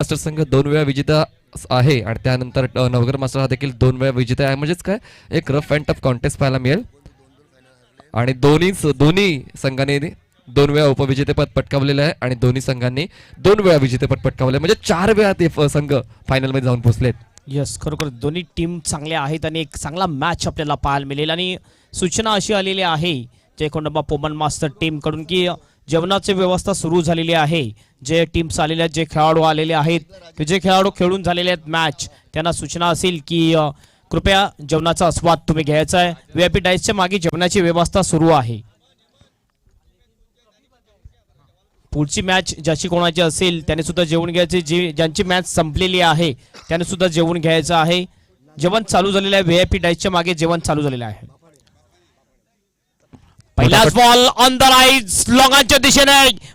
Master संघ 2 वेळा विजेता आहे आणि त्यानंतर नवगर मास्टर हा देखील 2 वेळा विजेता आहे. म्हणजेच काय एक रफ अँड टफ कॉन्टेस्ट पाहायला मिळेल आणि दोन्ही संघाने 2 वेळा उपविजेतेपद पटकावलेलं आहे आणि दोन्ही संघांनी 2 वेळा विजेतेपद पटकावले म्हणजे 4 वेळा ते संघ फायनल मध्ये जाऊन पोहोचलेत. यस, खरोखर दोन्ही टीम चांगल्या आहेत आणि एक चांगला मॅच आपल्याला पाहायला मिळेल. आणि सूचना अशी आलेली आहे जे कोंडोबा पोमन मास्टर टीम कडून की जेवणाची व्यवस्था सुरू झालेली आहे. जे टीम्स आलेले आहेत, जे खेळाडू आलेले आहेत, जे खेळाडू खेळून झालेले आहेत मॅच, त्यांना सूचना असेल की कृपया जेवणाचा आस्वाद तुम्ही घ्यायचा आहे. VIP डायसच्या मागे जेवणाची व्यवस्था सुरू आहे. पुढची मॅच ज्याची कोणाची असेल त्याने सुद्धा जेवण घ्यायचे. ज्यांची मॅच संपलेली आहे त्याने सुद्धा जेवण घ्यायचं आहे. जेवण चालू झालेलं आहे. VIP डायसच्या मागे जेवण चालू झालेलं आहे. पहिलाच बॉल ऑन द राईट लॉंगांच्या दिशेने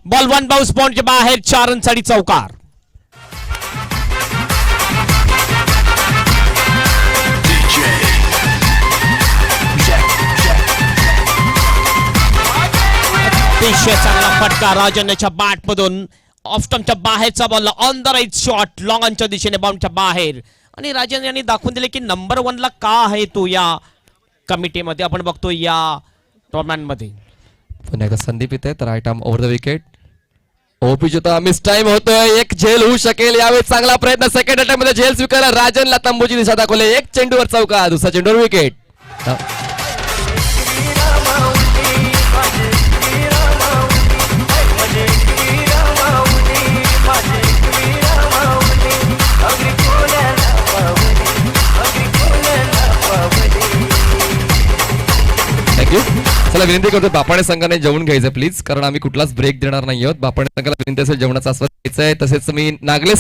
बॉल 1 बाउंस पॉइंटच्या बाहेर 4 रनसाठी चौकार. अतिशय चांगला फटका राजनच्या बॅट मधून ऑफ स्टंपच्या बाहेरचा ball on the right shot लॉंगांच्या दिशेने बाउंडच्या बाहेर. आणि राजन यांनी दाखवून दिले की नंबर 1 ला का आहे तो या कमिटीमध्ये. आपण बघतो या टोर्नामेंट मध्ये पुन्हा एकदा संदीप येते तर right arm over the wicket. ओपीचा मिस टाइम होतोय. एक झेल होऊ शकेल यावेळी. चांगला प्रयत्न सेकंड अटेम्प्ट मध्ये झेल स्वीकारला राजनला तंबूची दिशा दाखवले. एक चेंडूवर चौका, दुसरा चेंडूवर विकेट. थँक्यू. चला विनंती करतो बापाणे संघाने जेवण घ्यायचं प्लीज, कारण आम्ही कुठलाच ब्रेक देणार नाही आहोत. बापाणे संघाला विनंती असेल जेवणाचा आस्वाद घ्यायचा आहे. तसेच मी नागले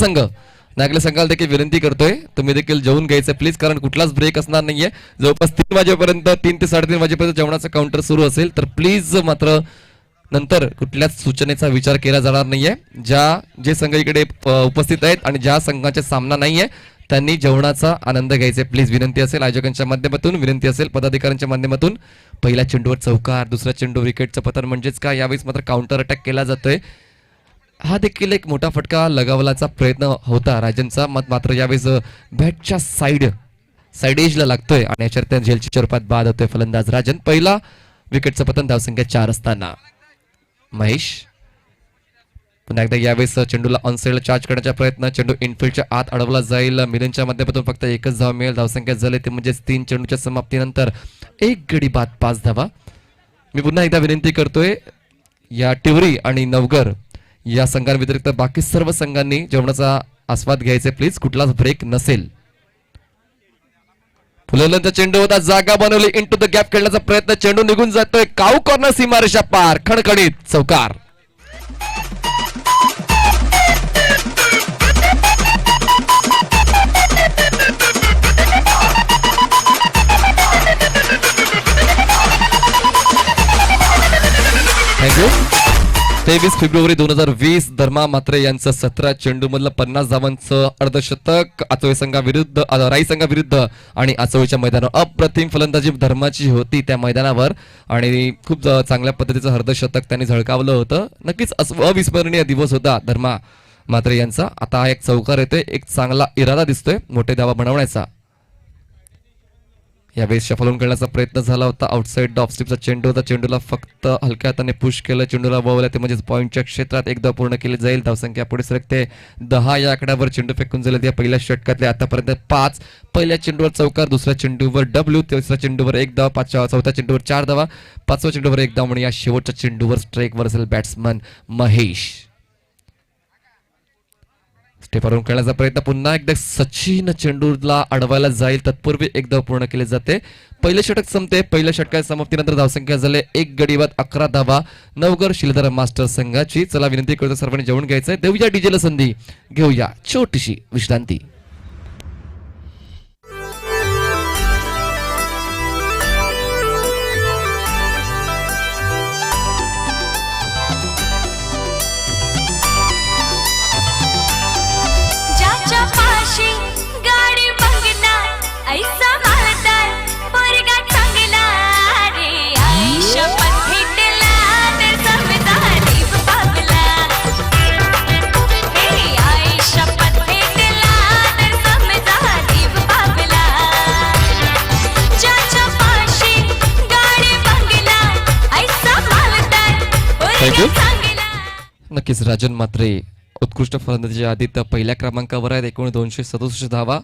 संघाला देखील विनंती करतोय तुम्ही देखील जेवून घ्यायचं प्लीज, कारण कुठलाच ब्रेक असणार नाहीये. जवळपास 3 वाजेपर्यंत 3 ते 3:30 वाजेपर्यंत जेवणाचा काउंटर सुरू असेल. तर प्लीज मात्र नंतर कुठल्याच सूचनेचा विचार केला जाणार नाहीये. जे संघ इकडे उपस्थित आहेत आणि ज्या संघाचा सामना नाहीये त्यांनी जेवणाचा आनंद घ्यायचा प्लीज विनंती असेल. आयोजकांच्या माध्यमातून विनंती असेल, पदाधिकाऱ्यांच्या माध्यमातून. पहिल्या चेंडूवर चौकार, दुसऱ्या चेंडू विकेटचं पतन म्हणजेच काय यावेळेस मात्र काउंटर अटॅक केला जातोय. हा देखील एक मोठा फटका लगावलाचा प्रयत्न होता राजनचा. मात्र यावेळेस बॅटच्या साइड एजला लागतोय आणि याच्यात त्या झेलची चरपात बाद होतोय फलंदाज राजन. पहिला विकेटचं पतन धावसंख्या 4 असताना. महेश पुन्हा एकदा यावेळेस चेंडूला ऑनसाइडला चार्ज करण्याचा प्रयत्न. चेंडू इनफिल्डच्या आत अडवला जाईल. मिलिंदच्या माध्यमातून फक्त एकच धाव मिळेल. धावसंख्या झाली ते म्हणजे 3 चेंडूच्या समाप्तीनंतर 1 गडी बाद 5 धावा. मी पुन्हा एकदा विनंती करतोय या टिवरी आणि नवगर या संघांव्यतिरिक्त बाकी सर्व संघांनी जेवणाचा आस्वाद घ्यायचे प्लीज, कुठलाच ब्रेक नसेल. फुलवल्यांचा चेंडू होता, जागा बनवली, इनटू द गॅप खेळण्याचा प्रयत्न. चेंडू निघून जातोय. काऊ कॉर्नर सीमारेषा पार, खणखणीत चौकार. थँक्यू. 23 फेब्रुवारी 2020 धर्मा म्हात्रे यांचं 17 चेंडू मधलं 50 धावांचं अर्धशतक आचोळी संघाविरुद्ध राई संघाविरुद्ध आणि आचोळीच्या मैदानावर अप्रतिम फलंदाजी धर्माची होती त्या मैदानावर आणि खूप चांगल्या पद्धतीचं अर्धशतक त्यांनी झळकावलं होतं. नक्कीच अविस्मरणीय दिवस होता धर्मा म्हात्रे यांचा. आता हा एक चौकार येतोय, एक चांगला इरादा दिसतोय मोठे धावा बनवण्याचा. यावेळेस शफलून करण्याचा प्रयत्न झाला होता. आउटसाइड ऑफ स्लिपचा चेंडू होता. चेंडूला फक्त हलक्या हाताने पुश केलं, चेंडूला वळवलं ते म्हणजे पॉईंटच्या क्षेत्रात एकदा पूर्ण केली जाईल. धावसंख्या पुढे सरकते 10 या आकड्यावर. चेंडू फेकून झाले त्या पहिल्या षटकातले आतापर्यंत 5. पहिल्या चेंडूवर चौकार, दुसऱ्या चेंडूवर डब्ल्यू, तिसऱ्या चेंडूवर 1 धाव, चौथ्या चेंडूवर 4 धावा, 5व्या चेंडूवर 1 धाव आणि या शेवटच्या चेंडूवर स्ट्राईकवर असेल बॅट्समन महेश. स्टेपवरून खेळण्याचा प्रयत्न. पुन्हा एकदा सचिन चेंडूला अडवायला जाईल, तत्पूर्वी एक धाव पूर्ण केले जाते. पहिले षटक संपते. पहिल्या षटकाच्या समाप्तीनंतर धावसंख्या झाले 1 गडी बाद 11 धावा नवगर शिलधर मास्टर संघाची. चला विनंती करतो सर्वांनी जेवण घ्यायचंय. देऊया डीजेला संधी, घेऊया छोटीशी विश्रांती. गाडी बघणार ऐसा मालदार पोरगा चांगला रे. आईशा पण भेटला तर समजा बाबला. हे आईशा पण नक्कीच राजन मात्रे उत्कृष्ट फलंदाजीच्या आधीत पहिल्या क्रमांकावर आहेत, एकूण 267 धावा.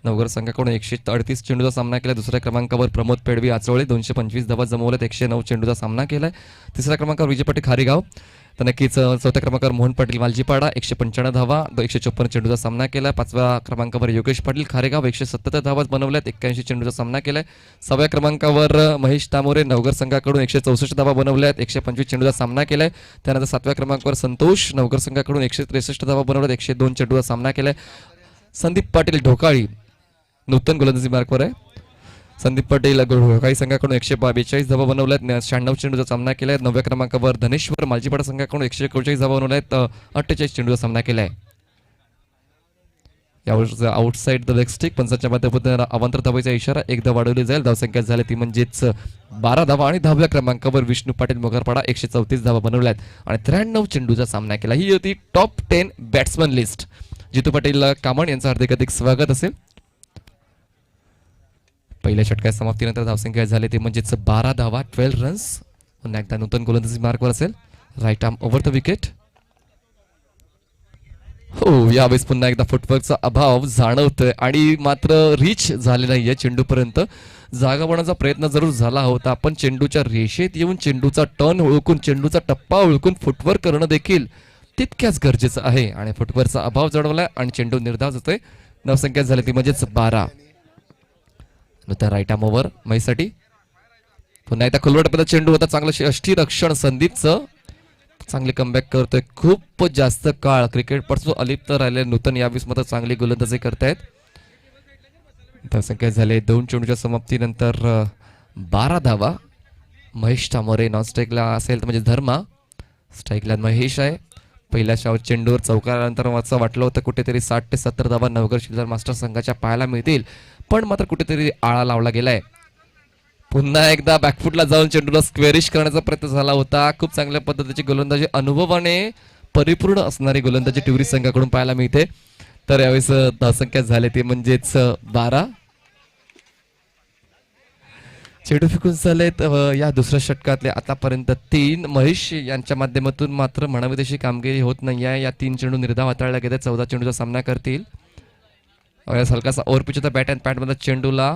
नवघर संघाकडून 138 चेंडूचा सामना केला. दुसऱ्या क्रमांकावर प्रमोद पेडवी आचवळे 225 धावा जमवल्यात, 109 चेंडूचा सामना केलाय. तिसऱ्या क्रमांकावर विजय पाटील खारेगाव. तर नक्कीच चौथ्या क्रमांकावर मोहन पाटील वालजीपाडा 195 धावा 154 चेंडूचा सामना केला. पाचव्या क्रमांकावर योगेश पाटील खारेगाव 177 धावा बनवल्यात, 81 चेंडूचा सामना केलाय. सहाव्या क्रमांकावर महेश तामोरे नवघर संघाकडून 164 धावा बनवल्यात, 125 चेंडूचा सामना केलाय. त्यानंतर सातव्या क्रमांकावर संतोष नवघर संघाकडून 163 धावा बनवल्यात, 102 चेंडूचा सामना केलाय. संदीप पाटील ढोकाळी नूतन गोलंदाजी मार्कवर आहे. संदीप पाटील ढोकाळी संघाकडून 142 धावा बनवल्यात, 96 चेंडूचा सामना केलाय. नवव्या क्रमांकावर धनेश्वर मालजीपाडा संघाकडून 141 धावा बनवल्यात, 48 चेंडूचा सामना केलाय. यावर आउटसाइड द लेग स्टिक पंचांच्या माध्यमातून अवांतर धावेचा इशारा एकदा वाढवली जाईल. धावसंख्या झाली ती म्हणजेच 12 धावा. आणि 10व्या क्रमांकावर विष्णू पाटील मोगरपाडा 134 धावा बनवल्यात आणि 93 चेंडूचा सामना केला. ही होती टॉप 10 बॅट्समन लिस्ट. जितू पाटील कामण यांचं हार्दिक स्वागत असेल. पहिल्या षटकाच्या समाप्तीनंतर धावसंख्या झाली ते म्हणजेच 12 धावा 12 रन्स. पुन्हा एकदा नूतन गोलंदाजी मार्कवर असेल. Right arm over the wicket. हो, यावेळेस पुन्हा एकदा फुटवर्कचा अभाव जाणवतोय आणि मात्र रीच झाले नाहीये चेंडूपर्यंत. जागा बनवण्याचा प्रयत्न जरूर झाला होता, पण चेंडूच्या रेषेत येऊन चेंडूचा टर्न ओळखून चेंडूचा टप्पा ओळखून फुटवर्क करणं देखील तितक्याच गरजेचं आहे. आणि फुटवर्कचा अभाव जाणवलाय आणि चेंडू निर्धाव होतोय. धावसंख्या झाली ती म्हणजेच 12. त्या राईट आर्म ओव्हर महीसाठी पुन्हा एकदा खुलवटपदा चेंडू होता. चांगलं यष्टीरक्षण संदीपचं. चांगली कमबॅक करतोय. खूप जास्त काळ क्रिकेट पासून अलिप्त राहिले नूतन यावेळेस मात्र चांगली गोलंदाजी करतायत. धावसंख्या झाले 2 चेंडूच्या समाप्तीनंतर 12 धावा. महेश तामोरे नॉन स्ट्राईकला असेल तर म्हणजे धर्मा, स्ट्राईकला महेश आहे. पहिल्या चेंडूवर चौकारानंतर असं वाटलं होतं कुठेतरी 60 ते 70 धावा नवघर शिल्लर मास्टर संघाच्या पाहायला मिळतील, पण मात्र कुठेतरी आळा लावला गेलाय. पुन्हा एकदा बॅकफुटला जाऊन चेंडूला स्क्वेरिश करण्याचा प्रयत्न झाला होता. खूप चांगल्या पद्धतीची गोलंदाजी, अनुभवाने परिपूर्ण असणारी गोलंदाजी टिवरी संघाकडून पाहायला मिळते. तर यावेळेस धावसंख्या झाली ती म्हणजेच 12. चेंडू फेकून झालेत या दुसऱ्या षटकातले आतापर्यंत 3. महेश यांच्या माध्यमातून मात्र म्हणावी तशी कामगिरी होत नाही आहे. या 3 चेंडू निर्धाव हाताळल्या गेले. 14 चेंडूचा सामना करतील. हलकासा ओव्हरपिच होता. बॅट अँड पॅडमध्ये चेंडूला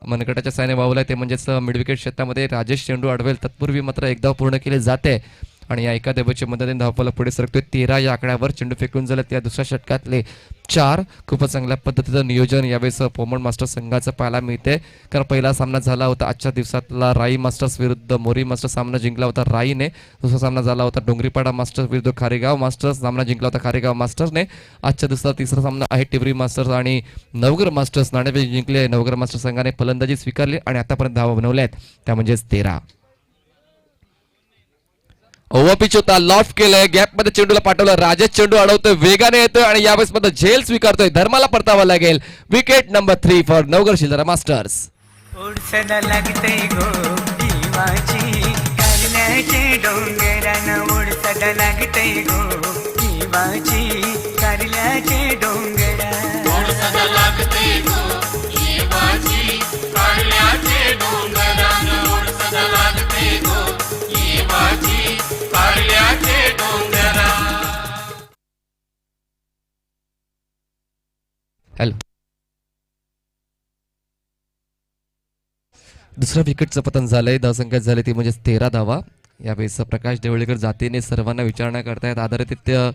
मनगटाच्या साहाय्याने वावलाय ते म्हणजेच मिड विकेट क्षेत्रामध्ये राजेश चेंडू अडवेल. तत्पूर्वी मात्र एक धाव पूर्ण केले जाते आणि या एका धावेच्या मदतीने धावफलक पुढे सरकतोय. 13 या आकड्यावर चेंडू फेकून झाले त्या दुसऱ्या षटकातले 4. खूपच चांगल्या पद्धतीचं नियोजन यावेळेस पोमन मास्टर्स संघाचं पाहायला मिळते. कारण पहिला सामना झाला होता आजच्या दिवसातला राई मास्टर्स विरुद्ध मोरी मास्टर्स सामना जिंकला होता राईने. दुसरा सामना झाला होता डोंगरीपाडा मास्टर्स विरुद्ध खारेगाव मास्टर्स, सामना जिंकला होता खारेगाव मास्टर्सने. आजच्या दिवसात तिसरा सामना आहे टिवरी मास्टर्स आणि नवघर मास्टर्स. नाणेफेक जिंकले नवघर मास्टर्स संघाने, फलंदाजी स्वीकारली आणि आतापर्यंत धावा बनवल्या आहेत त्या म्हणजेच 13. ओव्हरपिच होता, लॉफ्ट केलंय, गॅप मध्ये चेंडूला पाठवलं. राजेश चेंडू अडवतोय, वेगाने येतोय आणि यावेळेस मध्ये झेल स्वीकारतोय. धर्माला परतावा लागेल. विकेट नंबर 3 फॉर नवघर शिल्लर मास्टर्स. ओढसदा लागते गो जीवाची कारल्याचे डोंगरानं, ओढसदा लागते गो जीवाची कारल्याचे डोंगरा. ओढसदा लागते गो जीवाची कारल्याचे डोंगरानं, ओढसदा लागते गो जीवाची कारल्याचे डोंगरा. हॅलो, दुसऱ्या विकेटचं पतन झालंय. धावसंख्या झाली ती म्हणजे 13 धावा. यावेळेस प्रकाश देवळीकर जातीने सर्वांना विचारणा करतायत. आदरातिथ्य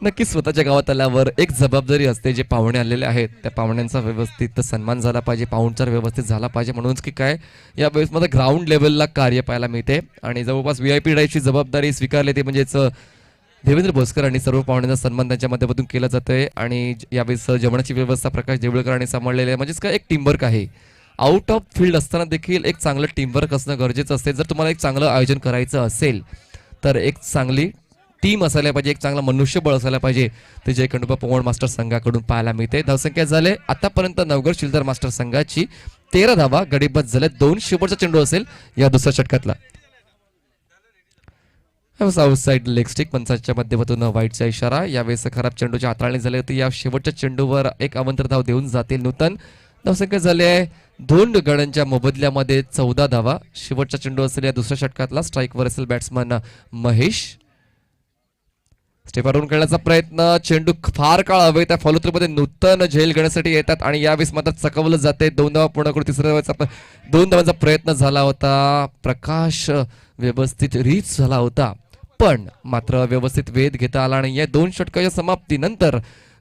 नक्कीच स्वतःच्या गावात आल्यावर एक जबाबदारी असते. जे पाहुणे आलेले आहेत त्या पाहुण्यांचा व्यवस्थित सन्मान झाला पाहिजे, पाहुणचार व्यवस्थित झाला पाहिजे. म्हणूनच की काय यावेळेस मध्ये ग्राउंड लेवलला कार्य पाहायला मिळते आणि जवळपास VIP ड्राईव्हची जबाबदारी स्वीकारली ते म्हणजेच देवेंद्र भोसकर आणि सर्व पाहुण्यांचा सन्मान त्यांच्या माध्यमातून केला जातोय. आणि यावेळेस जेवणाची व्यवस्था प्रकाश देवळकर यांनी सांभाळलेली आहे. म्हणजेच काय एक टीमवर्क आहे. आउट ऑफ फील्ड असताना देखील एक चांगलं टीमवर्क असणं गरजेचं असते. जर तुम्हाला एक चांगलं आयोजन करायचं असेल तर एक चांगली टीम असायला पाहिजे, एक चांगला मनुष्यबळ असायला पाहिजे. ते जय खंडोबा पोमण मास्टर संघाकडून पाहायला मिळते. धावसंख्या झाले आतापर्यंत नवघर शिल्लर मास्टर संघाची 13 धावा गडीबाद झाले. 2 शेवटचा चेंडू असेल या दुसऱ्या षटकातला. साऊथ साईड लेग स्टिक पंचांच्या माध्यमातून व्हाईटचा इशारा. यावेळेस खराब चेंडूची हाताळणी झाली होती. या शेवटच्या चेंडूवर एक अवंतर धाव देऊन जातील नूतन. धावसंख्या झाली आहे 2 गड्यांच्या मोबदल्यामध्ये 14 धावा. शेवटचा चेंडू असेल या दुसऱ्या षटकातला. स्ट्राईकवर असेल बॅट्समन महेश. स्टेपावरून खेळण्याचा प्रयत्न, चेंडू फार काळ हवे त्या फॉलो थ्रू मध्ये नूतन झेल घेण्यासाठी येतात आणि यावेळेस मात्र चकवलं जाते. 2 धावा पूर्ण करून तिसऱ्या धावाचा 2 धावांचा प्रयत्न झाला होता. प्रकाश व्यवस्थित रीच झाला होता पण मात्र व्यवस्थित वेध घेता आला नाही. या 2 षटकाच्या समाप्तीनंतर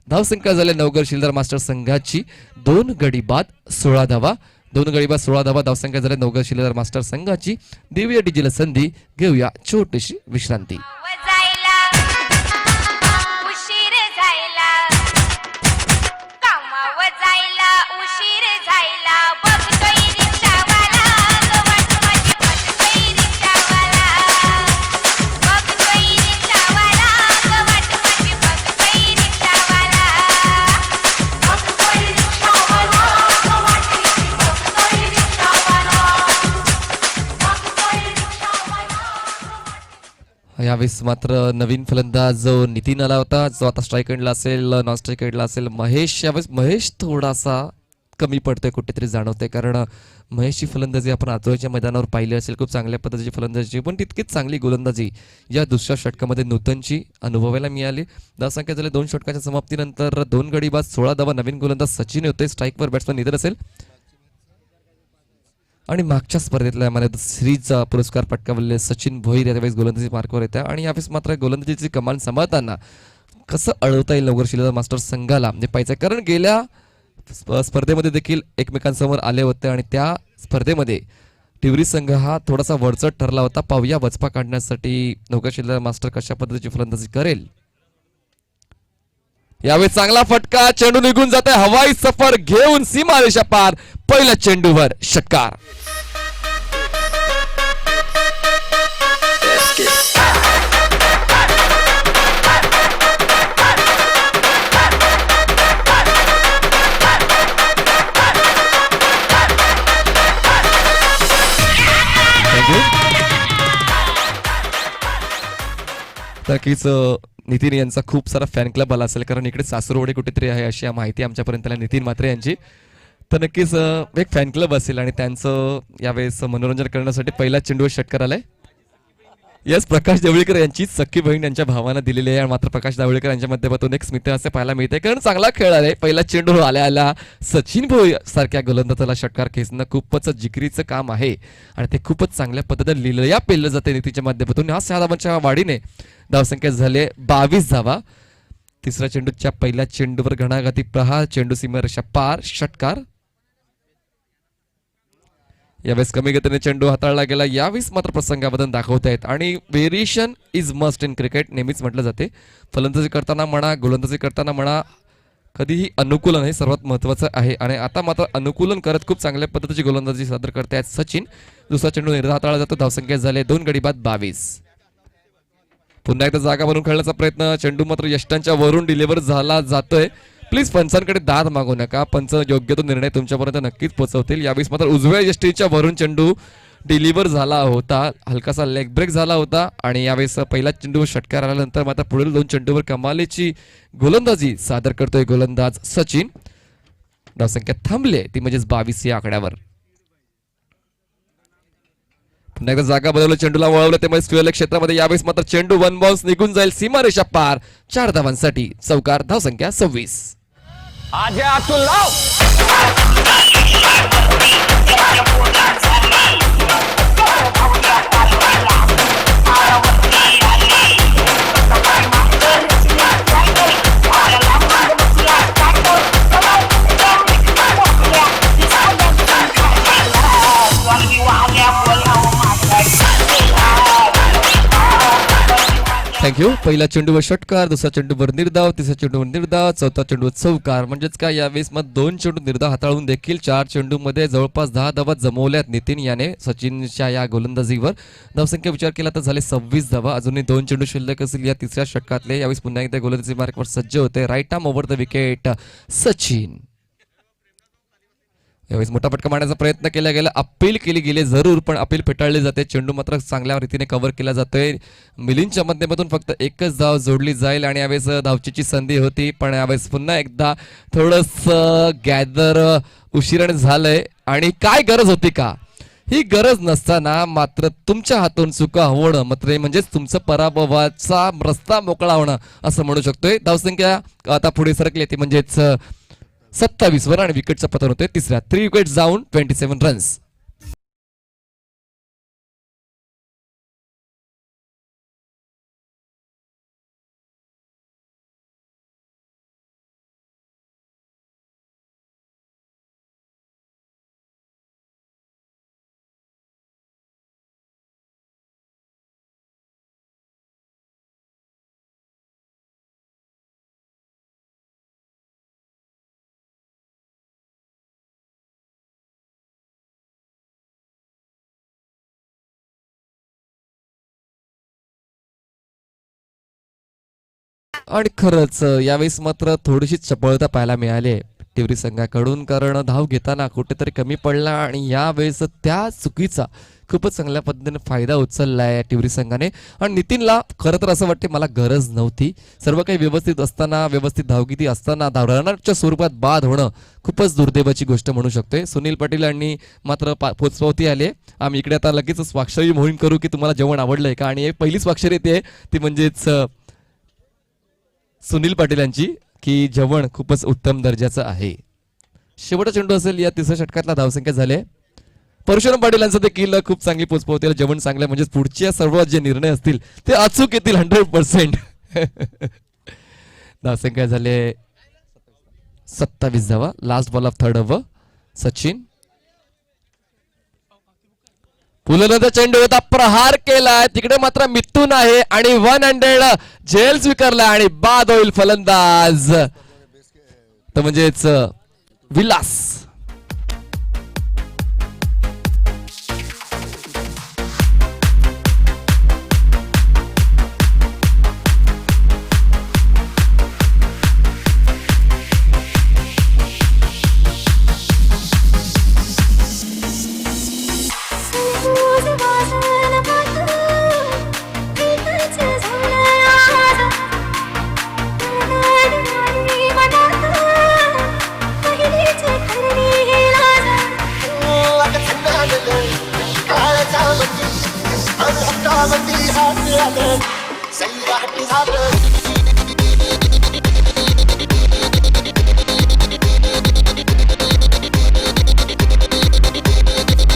धावसंख्या झाली नवगर शिलदार मास्टर संघाची 2 गडी बाद 16 धावा. 2 गडी बाद 16 धावा धावसंख्या झाली नवगर शिलदार मास्टर संघाची. देऊया डीजेला संधी, घेऊया छोटीशी विश्रांती. जायला उशीर जायला कामाव जायला उशीर जायला बघतोय रिक्षावाला वाट माझी बघतोय रिक्षावाला बघतोय रिक्षावाला वाट माझी बघतोय रिक्षावाला बघतोय रिक्षावाला वाट बघतोय रिक्षावाला बघतोय रिक्षावाला. यावेळेस मात्र नवीन फलंदाज जो नितीन आला होता, जो आता स्ट्राईक एंडला असेल, नॉन स्ट्राईक एंडला असेल महेश. यावेळेस महेश थोडासा कमी पडतोय कुठेतरी जाणवतंय, कारण महेशची फलंदाजी आपण आजोळच्या मैदानावर पाहिली असेल. खूप चांगल्या पद्धतीची फलंदाजी पण तितकीच चांगली गोलंदाजी या दुसऱ्या षटकामध्ये नूतनची अनुभवायला मिळाली. धावसंख्या झाली 2 षटकाच्या समाप्तीनंतर 2 गडी बाद 16 धावा. नवीन गोलंदाज सचिन होते, स्ट्राईकवर बॅट्समन निधन असेल आणि मागच्या स्पर्धेतल्या मला सिरीजचा पुरस्कार पटकावलेले सचिन भोईर यावेळेस गोलंदाजी मार्कवर येत्या आणि यावेळेस मात्र गोलंदाजीची कमान सांभाळताना कसं अडवता येईल नवगर शिलदार मास्टर संघाला म्हणजे पाहिजे, कारण गेल्या स्पर्धेमध्ये देखील एकमेकांसमोर आले होते आणि त्या स्पर्धेमध्ये टिवरी संघ हा थोडासा वरचढ ठरला होता. पाहूया वचपा काढण्यासाठी नवगर शिलदार मास्टर कशा पद्धतीची फलंदाजी करेल. यावेळी चांगला फटका, चेंडू निघून जाते हवाई सफर घेऊन सीमारेषा पार. पहिल्या चेंडूवर षटकार. नक्कीच नितीन यांचा खूप सारा फॅन क्लब आला असेल, कारण इकडे सासूरवाडी कुठेतरी आहे अशी माहिती आमच्यापर्यंत आली नितीन म्हात्रे यांची. तर नक्कीच एक फॅन क्लब असेल आणि त्यांचं यावेळेस मनोरंजन करण्यासाठी पहिला चेंडूवर षटकार आलाय. यस, प्रकाश जावळेकर यांची सख्खी बहीण यांच्या भावानं दिलेली आहे. मात्र प्रकाश जावळेकर यांच्या माध्यमातून एक स्मित असे पाहायला मिळते, कारण चांगला खेळ आहे. पहिला चेंडू आल्या सचिन भोई सारख्या गोलंदाजाला षटकार खेचणं खूपच जिकरीचं काम आहे आणि ते खूपच चांगल्या पद्धतीने लिहिलं पेललं जाते नितीच्या माध्यमातून. हा 6 धावांच्या वाढीने धावसंख्या झाले 22 धावा. तिसऱ्या चेंडूच्या पहिल्या चेंडूवर घणाघाती प्रहार, चेंडू सीमारेषा पार, षटकार. यावेळेस कमी गतीने चेंडू हाताळला गेला. यावेळेस मात्र प्रसंगाबद्दल दाखवत आहेत आणि variation is must in cricket नेहमीच म्हटलं जाते. फलंदाजी करताना म्हणा, गोलंदाजी करताना म्हणा, कधीही अनुकूलन हे सर्वात महत्वाचं आहे आणि आता मात्र अनुकूलन करत खूप चांगल्या पद्धतीची गोलंदाजी सादर करतायत सचिन. दुसरा चेंडू निर्धार हाताळला जातो. धावसंख्या झाले 2 गडी बाद 22. पुन्हा एकदा जागा बनवून खेळण्याचा प्रयत्न, चेंडू मात्र यष्टांच्या वरून डिलिव्हर झाला जातोय. प्लीज पंचांकडे दाद मागू नका, पंच योग्य तो निर्णय तुमच्यापर्यंत नक्कीच पोहोचवतील. यावेळेस मात्र उजव्या यष्टीच्या वरून चेंडू डिलिव्हर झाला होता, हलकासा लेग ब्रेक झाला होता आणि यावेळेस पहिला चेंडूवर षटकार आल्यानंतर मात्र पुढील 2 चेंडूवर कमालीची गोलंदाजी सादर करतोय गोलंदाज सचिन. धावसंख्या थांबले ती म्हणजेच 22 या आकड्यावर. पुन्हा एकदा जागा बदललं, चेंडूला वळवलं त्यामुळे स्क्वेअर क्षेत्रामध्ये. यावेळेस मात्र चेंडू 1 बाउन्स निघून जाईल सीमारेषा पार. 4 धावांसाठी चौकार. धावसंख्या 26. थँक्यू. पहिला चेंडूवर षटकार, दुसरा चेंडूवर निर्धाव, तिसऱ्या चेंडूवर निर्धाव, चौथा चेंडूवर चौकार. म्हणजेच काय, यावेळेस मग 2 चेंडू निर्धाव हाताळून देखील 4 चेंडूमध्ये जवळपास 10 धावा जमवल्यात नितीन याने सचिनच्या या गोलंदाजीवर. धावसंख्या विचार केला तर झाले 26 धावा. अजूनही 2 चेंडू शिल्लक असतील या तिसऱ्या षटकातले. यावेळेस पुन्हा एकदा गोलंदाजी मार्कवर सज्ज होते. Right arm over the wicket Sachin. यावेळेस मोठा फटका मारण्याचा प्रयत्न केला गेला, अपील केली गेली जरूर, पण अपील फेटाळली जाते. चेंडू मात्र चांगल्या रीतीने कव्हर केला जातोय. मिलिंदच्या माध्यमातून फक्त एकच धाव जोडली जाईल आणि यावेळेस धावचीची संधी होती, पण यावेळेस पुन्हा एकदा थोडंसं गॅदर उशिराने झालंय आणि काय गरज होती का. ही गरज नसताना मात्र तुमच्या हातून चुका होणं मात्र म्हणजेच तुमचं पराभवाचा रस्ता मोकळा होणं असं म्हणू शकतोय. धावसंख्या आता पुढे सरकली ती म्हणजेच 27 वर आणि विकेटचं पतन होतोय तिसऱ्या. 3 विकेट जाऊन 27 रन्स. आणि खरंच यावेळेस मात्र थोडीशी चपळता पाहायला मिळाली आहे टिवरी संघाकडून, कारण धाव घेताना कुठेतरी कमी पडला आणि यावेळेस त्या चुकीचा खूपच चांगल्या पद्धतीने फायदा उचलला आहे टिवरी संघाने. आणि नितीनला खरं तर असं वाटते मला गरज नव्हती. सर्व काही व्यवस्थित असताना, व्यवस्थित धावगीती असताना रनरच्या स्वरूपात बाद होणं खूपच दुर्दैवाची गोष्ट म्हणू शकतोय. सुनील पाटील यांनी मात्र पोचपावती आले. आम्ही इकडे आता लगेच स्वाक्षरी मोहीम करू की तुम्हाला जेवण आवडलंय का, आणि पहिली स्वाक्षरी येते ती म्हणजेच सुनील पाटील यांची की जेवण खूपच उत्तम दर्जाचं आहे. शेवटचा चेंडू असेल या तिसऱ्या षटकातला धावसंख्या झाले. परशुराम पाटील यांचं देखील खूप चांगली पोचपावती, जेवण चांगलं म्हणजे पुढच्या सर्व जे निर्णय असतील ते अचूक येतील 100%. धावसंख्या झाले 27 धावा. Last ball of third over. Sachin पुलनचा चेंडू होता, प्रहार केलाय तिकडे मात्र मिथून आहे आणि 100 झेल स्वीकारला आणि बाद होईल फलंदाज तर म्हणजेच विलास.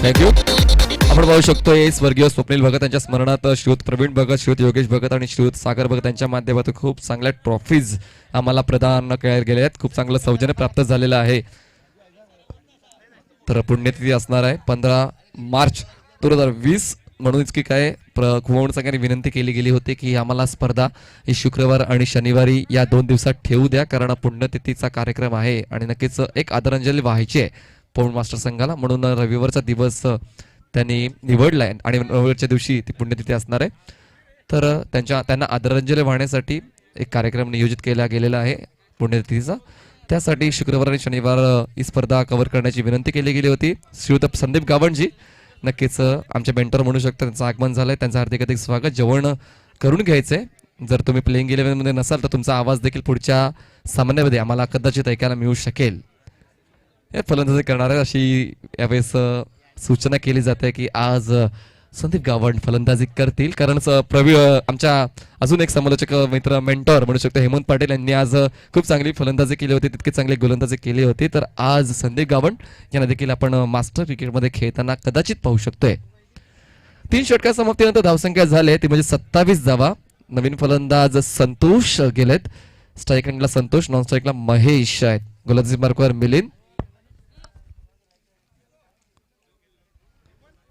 थँक्यू. आपण पाहू शकतोय स्वर्गीय स्वप्नील भगत यांच्या स्मरणात श्रीयुत प्रवीण भगत, श्रीयुत योगेश भगत आणि श्रीयुत सागर भगत यांच्या माध्यमातून खूप चांगल्या ट्रॉफीज आम्हाला प्रदान केल्या गेल्या आहेत. खूप चांगलं सौजन्य प्राप्त झालेलं आहे. तर पुण्यतिथी असणार आहे 15 मार्च 2020 म्हणून की काय कुवण संघाने विनंती केली गेली होती की आम्हाला स्पर्धा ही शुक्रवार आणि शनिवारी या 2 दिवसात ठेवू द्या, कारण पुण्यतिथीचा कार्यक्रम आहे आणि नक्कीच एक आदरांजली वाहायची आहे पवन मास्टर संघाला, म्हणून रविवारचा दिवस त्यांनी निवडलाय आणि रविवारच्या दिवशी ती पुण्यतिथी असणार आहे. तर त्यांना आदरांजली वाहण्यासाठी एक कार्यक्रम नियोजित केला गेलेला आहे पुण्यतिथीचा. त्यासाठी शुक्रवार आणि शनिवार ही स्पर्धा कव्हर करण्याची विनंती केली गेली होती. श्रीयुत संदीप गावणजी नक्कीच आमचे मेंटर म्हणू शकता, त्यांचं आगमन झालंय, त्यांचं हार्दिक हार्दिक स्वागत. जेवण करून घ्यायचंय. जर तुम्ही प्लेइंग 11 मध्ये नसाल तर तुमचा आवाज देखील पुढच्या सामन्यामध्ये आम्हाला कदाचित ऐकायला मिळू शकेल. हे फलंदाजी करणार आहे अशी यावेळेस सूचना केली जाते की आज संदीप गावण फलंदाजी करतील, कारण आमच्या अजून एक समालोचक मित्र मेंटॉर म्हणू शकतो हेमंत पाटील यांनी आज खूप चांगली फलंदाजी केली होती, तितकी चांगली गोलंदाजी केली होती. तर आज संदीप गावण यांना देखील आपण मास्टर क्रिकेटमध्ये खेळताना कदाचित पाहू शकतोय. 3 षटका समाप्तीनंतर धावसंख्या झाले ती म्हणजे 27 धावा. नवीन फलंदाज संतोष गेलेत. स्ट्राईक एंडला संतोष, नॉन स्ट्राईकला महेश आहेत. गोलंदाजी मार्कवर Milind.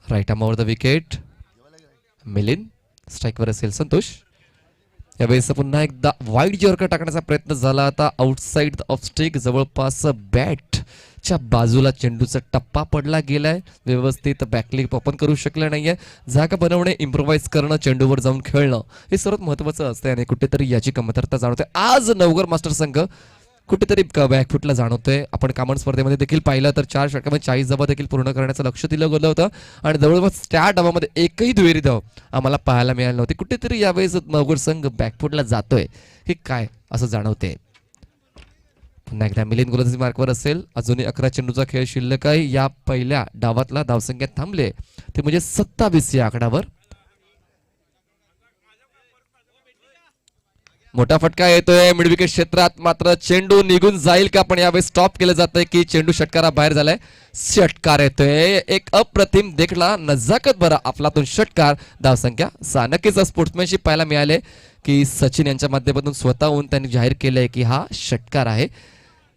Right arm over the wicket Milind. स्ट्राईकवर असेल संतोष. यावेळेस पुन्हा एकदा वाईड जॉर्कर टाकण्याचा प्रयत्न झाला. आता आउटसाइड ऑफ स्टिक जवळपास बॅटच्या बाजूला चेंडूचा टप्पा पडला गेलाय. व्यवस्थित बॅकलिप ओपन करू शकले नाहीये. जागा बनवणे, इम्प्रोव्हाइज करणं, चेंडूवर जाऊन खेळणं हे सर्वात महत्वाचं असते आणि कुठेतरी याची कमतरता जाणवते. आज नवघर मास्टर संघ कुठेतरी बॅकफुटला जाणवतोय. आपण कामन स्पर्धेमध्ये देखील पाहिलं तर 4 षटकामध्ये 40 धावा देखील पूर्ण करण्याचं लक्ष दिलं गेलं होतं आणि जवळपास त्या डावामध्ये एकही दुहेरी धाव आम्हाला पाहायला मिळाली नव्हती. कुठेतरी यावेळेस नवघर संघ बॅकफुटला जातोय की काय असं जाणवते. पुन्हा एकदा मिलिंद गोलंदाजी मार्कवर असेल. अजूनही 11 चेंडूचा खेळ शिल्लक आहे. या पहिल्या डावातला धावसंख्या थांबले ते म्हणजे 27 या आकड्यावर. मोठा फटका येतोय मिड विकेट क्षेत्रात, मात्र चेंडू निघून जाईल का, पण यावेळी स्टॉप केलं जातंय की चेंडू षटकारा बाहेर झालाय. षटकार येतोय, एक अप्रतिम देखला नजाकत भरा आपलातून षटकार. धावसंख्या 6. नक्कीच स्पोर्ट्समॅनशिप पाहायला मिळाले की सचिन यांच्या माध्यमातून स्वतःहून त्यांनी जाहीर केलंय की हा षटकार आहे,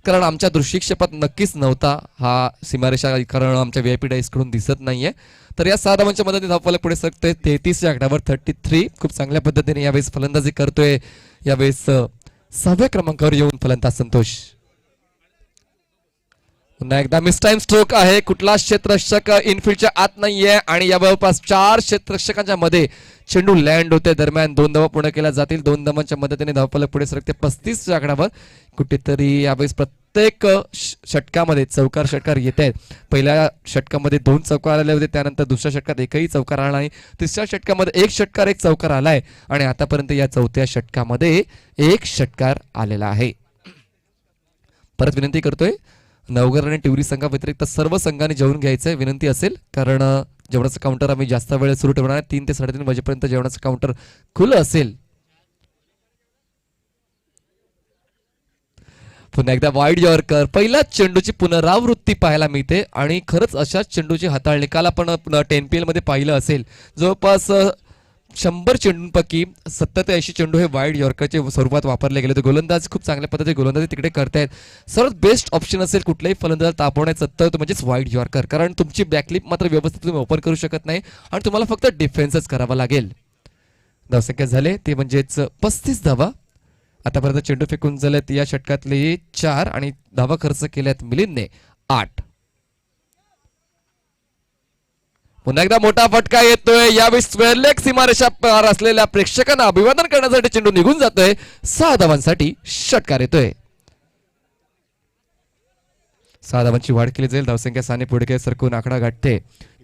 कारण आमच्या दृष्टिक्षेपात नक्कीच नव्हता हा सीमारेषा, कारण आमच्या व्हीआयपी डाईस कडून दिसत नाहीये. तर या 6 धावांच्या मदतीने धावफलक पुढे सरकतोय 33 या आकड्यावर. 33 खूप चांगल्या पद्धतीने यावेळेस फलंदाजी करतोय. यावेळेस 6व्या क्रमांकावर येऊन फलंदाज संतोष. पुन्हा एकदा मिस टाइम स्ट्रोक आहे. कुठला क्षेत्ररक्षक इनफिल्डच्या आत नाहीये आणि या जवळपास 4 क्षेत्ररक्षकांच्या मध्ये चेंडू लँड होते. दरम्यान 2 धावा पूर्ण केल्या जातील. 2 धावांच्या मदतीने धावफलक पुढे सरकते 35 च्या आकड्यावर. कुठेतरी यावेळेस प्रत्येक षटकामध्ये चौकार षटकार येत आहेत. पहिल्या षटकामध्ये 2 चौकार आले होते, त्यानंतर दुसऱ्या षटकात एकही चौकार आला नाही. तिसऱ्या षटकामध्ये 1 षटकार 1 चौकार आलाय आणि आतापर्यंत या 4थ्या षटकामध्ये 1 षटकार आलेला आहे. परत विनंती करतोय नवघर आणि टिवरी संघा व्यतिरिक्त सर्व संघांनी जेवून घ्यायचंय विनंती असेल, कारण जेवणाचं काउंटर आम्ही जास्त वेळ सुरू ठेवणार आहे. 3 ते 3:30 वाजेपर्यंत जेवणाचं काउंटर खुलं असेल. पुन्हा एकदा वाईड यॉर्कर, पहिल्याच चेंडूची पुनरावृत्ती पाहायला मिळते आणि खरंच अशाच चेंडूची हाताळणी काल आपण 10PL मध्ये पाहिलं असेल. जवळपास 100 चेंडूंपैकी 70 ते 80 चेंडू हे वाईड यॉर्करचे स्वरूपात वापरले गेले होते. गोलंदाज खूप चांगल्या पद्धतीने गोलंदाजी तिकडे करतायत. सर्वात बेस्ट ऑप्शन असेल कुठल्याही फलंदाज तापवण्याचं तर तो म्हणजेच वाईड यॉर्कर, कारण तुमची बॅकलिप मात्र व्यवस्थित तुम्ही ओपन करू शकत नाही आणि तुम्हाला फक्त डिफेन्सच करावा लागेल. धावसंख्या झाले ते म्हणजेच 35 धावा. आतापर्यंत चेंडू फेकून झालेत या षटकातले 4 आणि धावा खर्च केल्यात मिलिंदने 8. पुन्हा एकदा मोठा फटका येतोय. यावेळी स्क्वेअर लेग सीमारेषा पार असलेल्या प्रेक्षकांना अभिवादन करण्यासाठी चेंडू निघून जातोय. 6 धावांसाठी षटकार येतोय. 6 धावांची वाढ केली जाईल. धावसंख्या 6 ने पुढे सरकून आकडा गाठते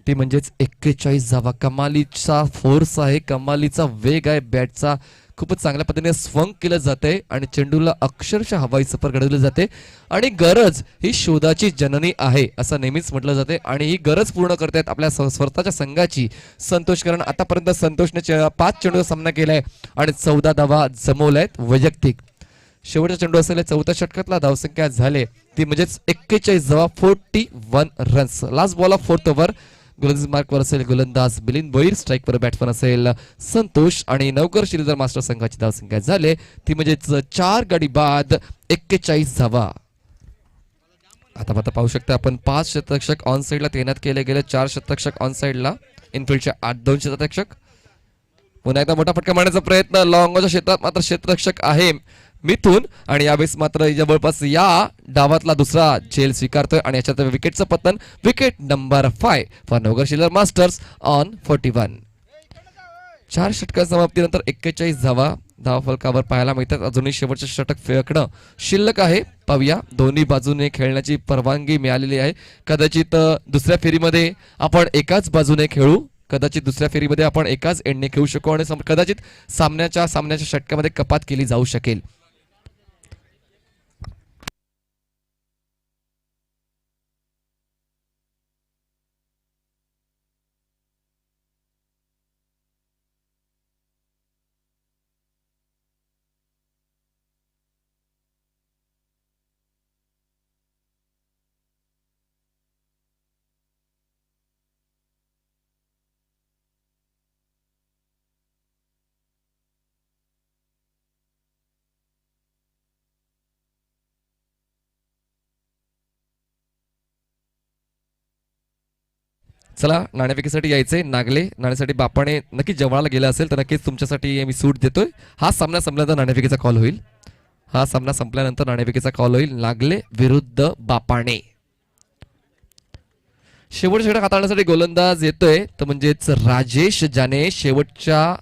ती म्हणजेच 41 धावा. कमालीचा फोर्स आहे, कमालीचा वेग आहे बॅटचा. खूपच चांगल्या पद्धतीने स्वंग केलं जाते आणि चेंडूला अक्षरशः हवाई सफर घडवली जाते आणि गरज ही शोधाची जननी आहे असं नेहमीच म्हटलं जाते आणि ही गरज पूर्ण करतायत आपल्या स्वतःच्या संघाची संतोष, कारण आतापर्यंत संतोषने 5 चेंडूचा सामना केलाय आणि 14 धावा जमवल्यात वैयक्तिक. शेवटचा चेंडू असलेल्या 4थ्या षटकातला धावसंख्या झाले ती म्हणजेच 41 धावा, 41 runs. Last ball of 4th over. गोलंदाज मार्कवर असेल गोलंदाज मिलिंद भोईर, स्ट्राईकवर बॅट्समन असेल संतोष आणि नवकर श्रीधर मास्टर संघाची धावसंख्या झाले ती म्हणजेच 4 गडी बाद 41 धावा. आता पाहू शकता आपण 5 क्षेत्ररक्षक ऑन साइडला तैनात केले गेले, 4 क्षेत्ररक्षक ऑन साइडला, इनफिल्डच्या 2 क्षेत्ररक्षक. पुन्हा एकदा मोठा फटका मारण्याचा प्रयत्न लॉंगच्या क्षेत्रात मात्र क्षेत्ररक्षक आहे मिथून आणि यावेळेस मात्र जवळपास या डावातला दुसरा झेल स्वीकारतोय आणि याच्यात विकेटचं पतन. Wicket number 5 for Navghar Shridhar Masters on 41. 4 षटका समाप्तीनंतर 41 धावा धावफलकावर पाहायला मिळतात. अजूनही शेवटचे षटक फेकणं शिल्लक आहे. पाहूया, दोन्ही बाजूने खेळण्याची परवानगी मिळालेली आहे. कदाचित दुसऱ्या फेरीमध्ये आपण एकाच बाजूने खेळू, कदाचित दुसऱ्या फेरीमध्ये आपण एकाच एंडने खेळू शकू आणि कदाचित सामन्याच्या षटकामध्ये कपात केली जाऊ शकेल. चला, नाणेफेकीसाठी यायचंय. नागले नाण्यासाठी बापाने नक्की जवळाला गेला असेल तर नक्कीच तुमच्यासाठी मी सूट देतोय. हा सामना संपल्यानंतर नाणेफेकीचा कॉल होईल. नागले विरुद्ध बापाने. शेवटच्या षटक हाताळण्यासाठी गोलंदाज येतोय तर म्हणजेच राजेश, ज्याने शेवटच्या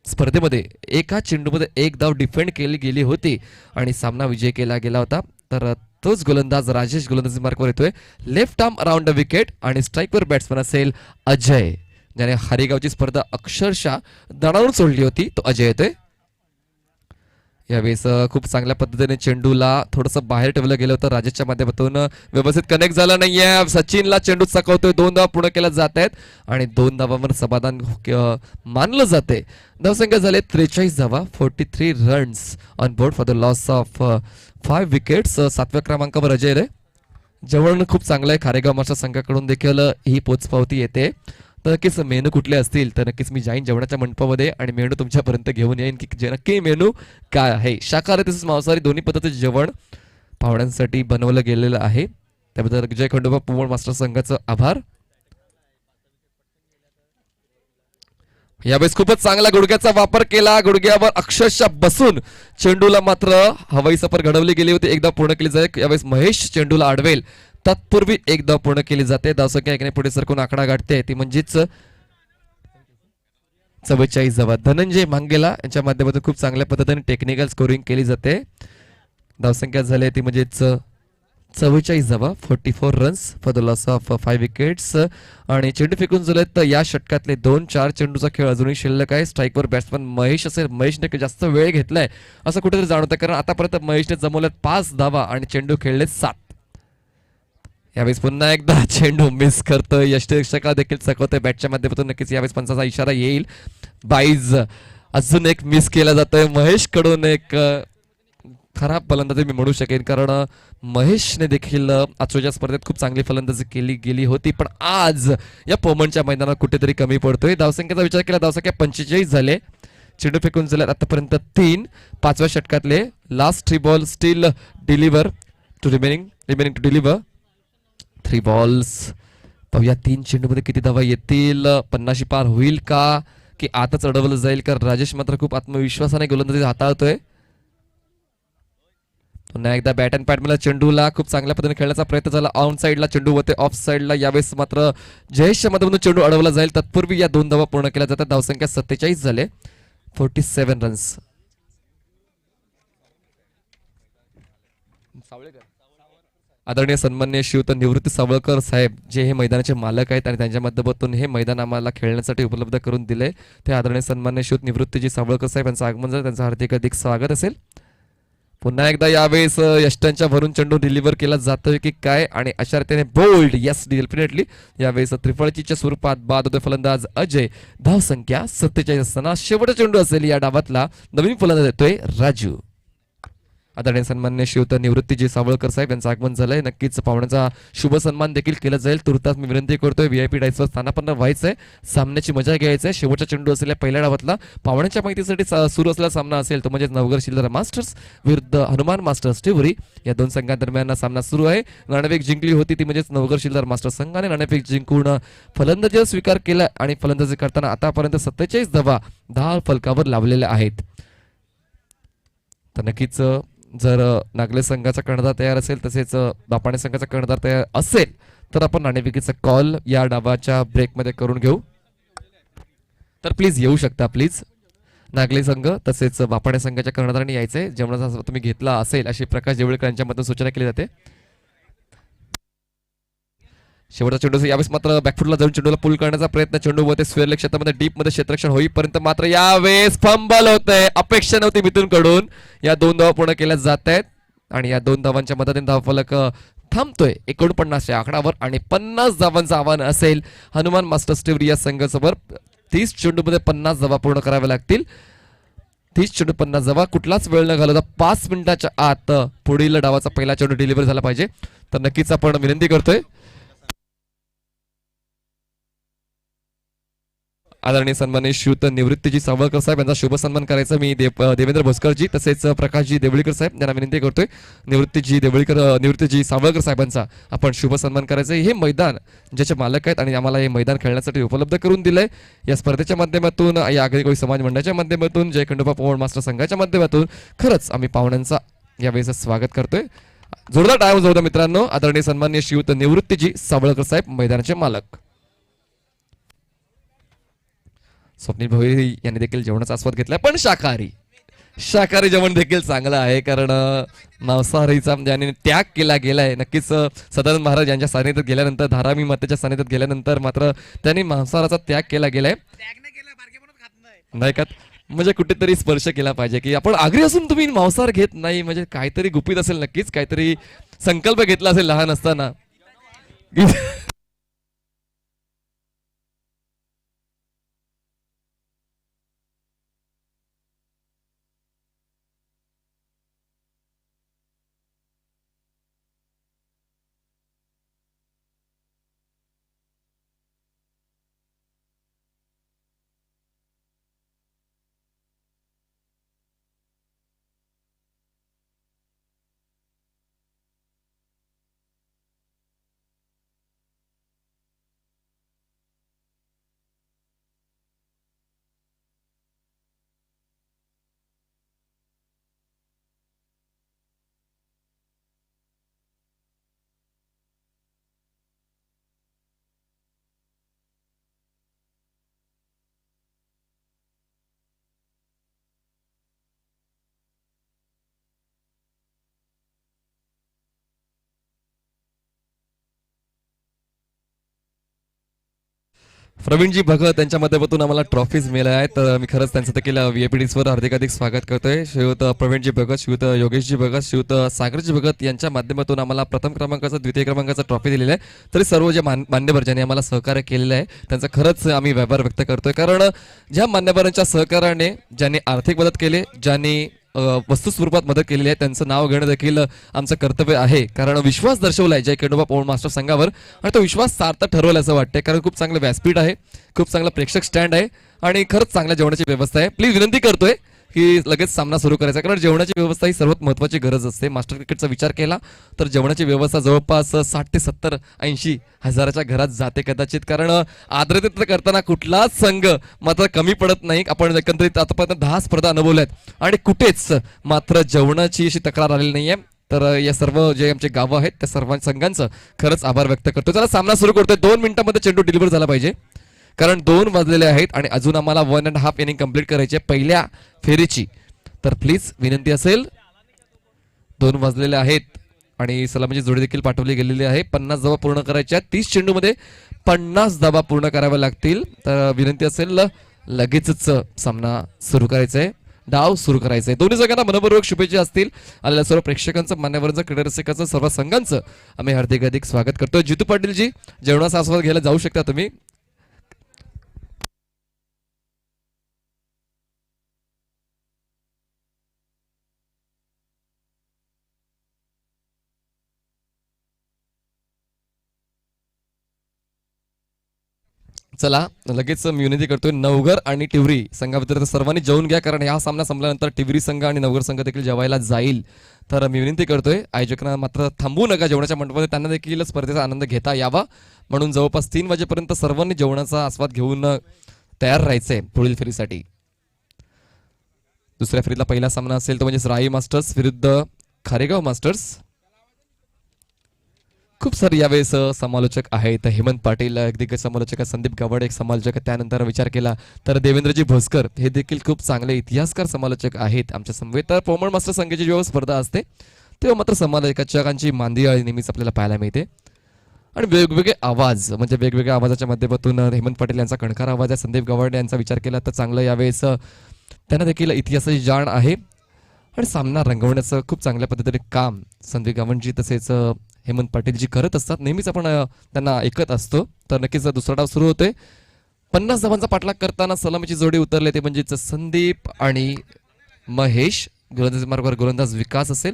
स्पर्धेमध्ये एका चेंडूमध्ये 1 धाव डिफेंड केली गेली होती आणि सामना विजय केला गेला होता. तर तोच गोलंदाज राजेश गोलंदाजी मार्कवर येतोय. Left arm around the wicket आणि स्ट्राईकवर बॅट्समन असेल अजय, ज्याने हरेगावची स्पर्धा अक्षरशः दणावून सोडली होती. तो अजय येतोय. यावेळेस खूप चांगल्या पद्धतीने चेंडूला थोडंसं बाहेर ठेवलं गेलं होतं राजेशच्या माध्यमातून व्यवस्थित कनेक्ट झाला नाहीये. सचिनला चेंडू चकवतोय, 2 धावा पूर्ण केल्या जात आहेत आणि 2 धावांवर समाधान मानलं जाते. धावसंख्या झाले 43 धावा, 43 runs on board for the loss of 5 wickets. 7व्या क्रमांकावर अजय रे. जेवण खूप चांगलं आहे. खारेगाव मास्टर संघाकडून देखील ही पोचपावती येते. तर नक्कीच मेनू कुठले असतील तर नक्कीच मी जाईन जेवणाच्या मंडपामध्ये आणि मेनू तुमच्यापर्यंत घेऊन येईन की नक्की मेनू काय आहे. शाकाहारी तसेच मांसाहारी दोन्ही पद्धतीचे जेवण पाहुण्यांसाठी बनवलं गेलेलं आहे. त्याबद्दल जय खंडोबा पोमण मास्टर संघाचं आभार. यावेळेस खूपच चांगला गुडघ्याचा वापर केला. गुडघ्यावर अक्षरशः बसून चेंडूला मात्र हवाई सफर घडवली गेली होती. एकदा पूर्ण केली जाईल. यावेळेस महेश चेंडूला अडवेल तत्पूर्वी एकदा पूर्ण केली जाते. धावसंख्या एकाने पुढे सरकून आकडा गाठते ती म्हणजेच 44 धावा. धनंजय मांगेला यांच्या माध्यमातून खूप चांगल्या पद्धतीने टेक्निकल स्कोरिंग केली जाते. धावसंख्या झाली ती म्हणजेच 44 धावा, 44 runs for the loss of 5 wickets. आणि चेंडू फेकून झाले तर या षटकातले 2-4 चेंडूचा खेळ अजूनही शिल्लक आहे. स्ट्राईकवर बॅट्समन महेश असेल. महेशने जास्त वेळ घेतलाय असं कुठेतरी जाणवतं कारण आतापर्यंत महेशने जमवल्यात 5 धावा आणि चेंडू खेळले 7. यावेळेस पुन्हा एकदा चेंडू मिस करतोय. यष्टिरक्षका देखील चकवतोय बॅटच्या माध्यमातून. नक्कीच यावेळेस पंचाचा इशारा येईल. बाईज अजून एक मिस केला जातोय महेश कडून. एक खराब फलंदाजी मी म्हणू शकेन कारण महेशने देखील आजच्या स्पर्धेत खूप चांगली फलंदाजी केली गेली होती पण आज या पोमनच्या मैदानात कुठेतरी कमी पडतोय. धावसंख्येचा विचार केला धावसंख्या 45 झाले. चेंडू फेकून झाले आतापर्यंत 3. 5व्या षटकातले last 3 ball still deliver to remaining to deliver 3 balls. पाहूया 3 चेंडूमध्ये किती धावा येतील. 50 पार होईल का की आताच अडवलं जाईल कारण राजेश मात्र खूप आत्मविश्वासाने गोलंदाजी हाताळतोय. पुन्हा एकदा बॅट अँड पॅड मला चेंडूला खूप चांगल्या पद्धतीने खेळण्याचा प्रयत्न झाला. ऑन साईडला चेंडू होते ऑफ साईडला. यावेळेस मात्र जयेशच्या मधून चेंडू अडवला जाईल. तत्पूर्वी या 2 धावा पूर्ण केल्या जातात. धावसंख्या 47 झाले, 47 रन्स. आदरणीय सन्मान्य श्रीयुत निवृत्ती सावळकर साहेब जे हे मैदानाचे मालक आहेत आणि त्यांच्या माध्यमातून हे मैदान आम्हाला खेळण्यासाठी उपलब्ध करून दिले ते आदरणीय सन्मान्य श्रीयुत निवृत्तीजी सावळकर साहेब यांचं आगमन झालं. त्यांचं हार्दिक स्वागत असेल. पुन्हा एकदा यावेळेस यष्टांच्या भरून चेंडू डिलिव्हर केला जातोय की काय आणि अशा रीतीने बोल्ड यस डेफिनेटली यावेळेस त्रिफळचीच्या स्वरूपात बाद होतोय फलंदाज अजय. धावसंख्या 47 असताना शेवटचा चेंडू असेल या डावातला. नवीन फलंदाज येतोय राजू. आदरणीय सन्मान्य श्रीयुत निवृत्तीजी सावळकर साहेब यांचं आगमन झालंय. नक्कीच पाहुण्याचा शुभ सन्मान देखील केला जाईल. तुर्तास मी विनंती करतोय VIP डायसवर स्थानापन्न व्हायचंय. सामन्याची मजा घ्यायचंय. शेवटचा चेंडू असलेल्या पहिल्या डावातला पाहुण्याच्या माहितीसाठी सुरू असलेला सामना असेल तो म्हणजे नवघर शिल्लर मास्टर्स विरुद्ध हनुमान मास्टर्स टिवरी. या 2 संघांदरम्यान सामना सुरू आहे. नाणेफेक जिंकली होती ती म्हणजेच नवघर शिल्लर मास्टर्स संघाने नाणेफेक जिंकून फलंदाजीचा स्वीकार केला आणि फलंदाजी करताना आतापर्यंत 47 धावा 10 फलकावर लावलेल्या आहेत. तर नक्कीच जर नागले संघाचा कर्णधार तयार असेल तसेच बापाणे संघाचा कर्णधार तयार असेल तर आपण नाणेफेकीचा कॉल या डावाच्या ब्रेकमध्ये करून घेऊ. तर प्लीज येऊ शकता. प्लीज नागले संघ तसेच बापाणे संघाच्या कर्णधारांनी यायचंय. जेवणाचा तुम्ही घेतला असेल अशी प्रकाश जेवळकर यांच्यामधून सूचना केली जाते. शेवटचा चेंडू यावेळेस मात्र बॅकफुटला जाऊन चेंडूला पुल करण्याचा प्रयत्न. चेंडू मध्ये स्क्वेअर क्षेत्रामध्ये डीप मध्ये क्षेत्ररक्षण होईपर्यंत मात्र यावेळेस फंबल होतंय. अपेक्षा नव्हती मिथून कडून. या 2 धावा पूर्ण केल्या जात आहेत आणि या 2 धावांच्या मदतीने धावफलक थांबतोय 49 च्या आकडावर आणि 50 धावांचं आव्हान असेल हनुमान मास्टर्स टिवरी या संघासमोर. 30 चेंडूमध्ये 50 धावा पूर्ण कराव्या लागतील. 30 चेंडू 50 धावा. कुठलाच वेळ न घालवता 5 मिनिटाच्या आत पुढील डावाचा पहिला चेंडू डिलिव्हर झाला पाहिजे. तर नक्कीच आपण विनंती करतोय आदरणीय सन्माननीय श्रीयुत निवृत्तीजी सावळकर साहेब यांचा शुभ सन्मान करायचा. मी देवेंद्र भोसकरजी तसेच प्रकाशजी देवळीकर साहेब यांना विनंती करतोय निवृत्तीजी सावळकर साहेबांचा आपण शुभ सन्मान करायचा. हे मैदान ज्याचे मालक आहेत आणि आम्हाला हे मैदान खेळण्यासाठी उपलब्ध करून दिलंय. या स्पर्धेच्या माध्यमातून या आगरी समाज मंडळाच्या माध्यमातून जय खंडोबा पोमण मास्टर संघाच्या माध्यमातून खरंच आम्ही पाहुण्यांचा यावेळेस स्वागत करतोय. जोरदार टाळ्या वाजवूया मित्रांनो. आदरणीय सन्माननीय श्रीयुत निवृत्तीजी सावळकर साहेब मैदानाचे मालक. स्वप्नील भोई यांनी देखील जेवणाचा आस्वाद घेतलाय पण शाकाहारी जेवण देखील चांगलं आहे कारण मांसाहारीचा ज्याने त्याग केला गेलाय. नक्कीच सदानंद महाराज यांच्या सानिध्यात गेल्यानंतर धारामी मातेच्या सानिध्यात गेल्यानंतर मात्र त्यांनी मांसाहाराचा त्याग केला गेलाय नाही का. म्हणजे कुठेतरी स्पर्श केला पाहिजे की आपण आग्री असून तुम्ही मांसाहार घेत नाही, म्हणजे काहीतरी गुपित असेल, नक्कीच काहीतरी संकल्प घेतला असेल लहान असताना. प्रवीणजी भगत यांच्या माध्यमातून आम्हाला ट्रॉफीज मिळाल्या आहेत, तर मी खरंच त्यांचं देखील VIPDs वर हार्दिक स्वागत करतोय. श्रीयुत प्रवीणजी भगत, श्रीयुत योगेशजी भगत, श्रीयुत सागरजी भगत यांच्या माध्यमातून आम्हाला प्रथम क्रमांकाचा, द्वितीय क्रमांकाचा ट्रॉफी दिलेला आहे. तरी सर्व जे मान्यवर ज्यांनी आम्हाला सहकार्य केलेलं आहे त्यांचा खरंच आम्ही व्यवहार व्यक्त करतोय, कारण ज्या मान्यवरांच्या सहकार्याने ज्यांनी आर्थिक मदत केली, ज्यांनी वस्तू स्वरूपात मदत केलेली आहे, त्यांचं नाव घेणं देखील आमचं कर्तव्य आहे. कारण विश्वास दर्शवलाय जय खंडोबा पवन मास्टर संघावर आणि तो विश्वास सार्थ ठरवला असं वाटतंय, कारण खूप चांगलं व्यासपीठ आहे, खूप चांगलं प्रेक्षक स्टँड आहे आणि खरंच चांगल्या जेवणाची व्यवस्था आहे. प्लीज विनंती करतोय की लगेच सामना सुरू करायचा, कारण जेवणाची व्यवस्था ही सर्वात महत्त्वाची गरज असते. मास्टर क्रिकेटचा विचार केला तर जेवणाची व्यवस्था जवळपास 60 ते 70 80 हजाराच्या घरात जाते कदाचित, कारण आदरातिथ्य करताना कुठलाच संघ मात्र कमी पडत नाही. आपण एकंदरीत आतापर्यंत 10 स्पर्धा अनुभवल्यात आणि कुठेच मात्र जेवणाची अशी तक्रार आलेली नाहीये. तर या सर्व जे आमचे गावं आहेत त्या सर्व संघांचं खरंच आभार व्यक्त करतो. चला सामना सुरू करतोय. 2 मिनिटांमध्ये चेंडू डिलिव्हर झाला पाहिजे, कारण 2 वाजलेले आहेत आणि अजून आम्हाला 1.5 इनिंग कंप्लीट करायची आहे पहिल्या फेरीची. तर प्लीज विनंती असेल, 2 वाजलेले आहेत आणि सलामीची जोडी देखील पाठवली गेलेली आहे. 50 धावा पूर्ण करायच्या, 30 चेंडूमध्ये 50 धावा पूर्ण कराव्या लागतील. तर विनंती असेल लगेचच सामना सुरू करायचा आहे, डाव सुरू करायचा आहे. दोन्ही संघांना मनपूर्वक शुभेच्छा असतील. आलेल्या सर्व प्रेक्षकांचं, मान्यवरांचं, क्रीडा रसिकांचं, सर्व संघांचं आम्ही हार्दिक स्वागत करतो. जितू पाटीलजी, जेवणाचा आस्वाद घ्यायला जाऊ शकता तुम्ही. चला लगेच मी विनंती करतोय, नवघर आणि टिवरी संघाव्यतिरिक्त सर्वांनी जेवून घ्या, कारण हा सामना संपल्यानंतर टिवरी संघ आणि नवघर संघ देखील जेवायला जाईल. तर मी विनंती करतोय आयोजकांना मात्र थांबू नका जेवणाच्या मंडपामध्ये, त्यांना देखील स्पर्धेचा आनंद घेता यावा म्हणून जवळपास 3 वाजेपर्यंत सर्वांनी जेवणाचा आस्वाद घेऊन तयार राहायचंय पुढील फेरीसाठी. दुसऱ्या फेरीतला पहिला सामना असेल तो म्हणजे राई मास्टर्स विरुद्ध खारेगाव मास्टर्स. खूप सारे यावेळेस समालोचक आहेत. हेमंत पाटील एक दिग्गज समालोचक, संदीप गावडे एक समालोचक, त्यानंतर विचार केला तर देवेंद्रजी भोसकर हे देखील खूप चांगले इतिहासकार समालोचक आहेत आमच्या समवेत. तर पवन मास्टर संघाची जेव्हा स्पर्धा असते तेव्हा मात्र समालोचकांची मांदियाळी नेहमीच आपल्याला पाहायला मिळते आणि वेगवेगळे आवाज, म्हणजे वेगवेगळ्या आवाजाच्या माध्यमातून हेमंत पाटील यांचा कणकार आवाज आहे, संदीप गावडे यांचा विचार केला तर चांगलं यावेळेस त्यांना देखील इतिहासाची जाण आहे आणि सामना रंगवण्याचं खूप चांगल्या पद्धतीने काम संदीप गावंडजी तसेच हेमंत पाटीलजी करत असतात. नेहमीच आपण त्यांना ऐकत असतो. तर नक्कीच दुसरा डाव सुरू होतोय. 50 धावांचा पाठलाग करताना सलामीची जोडी उतरले ते म्हणजेच संदीप आणि महेश. गोलंदाज मार्गावर गोलंदाज विकास असेल,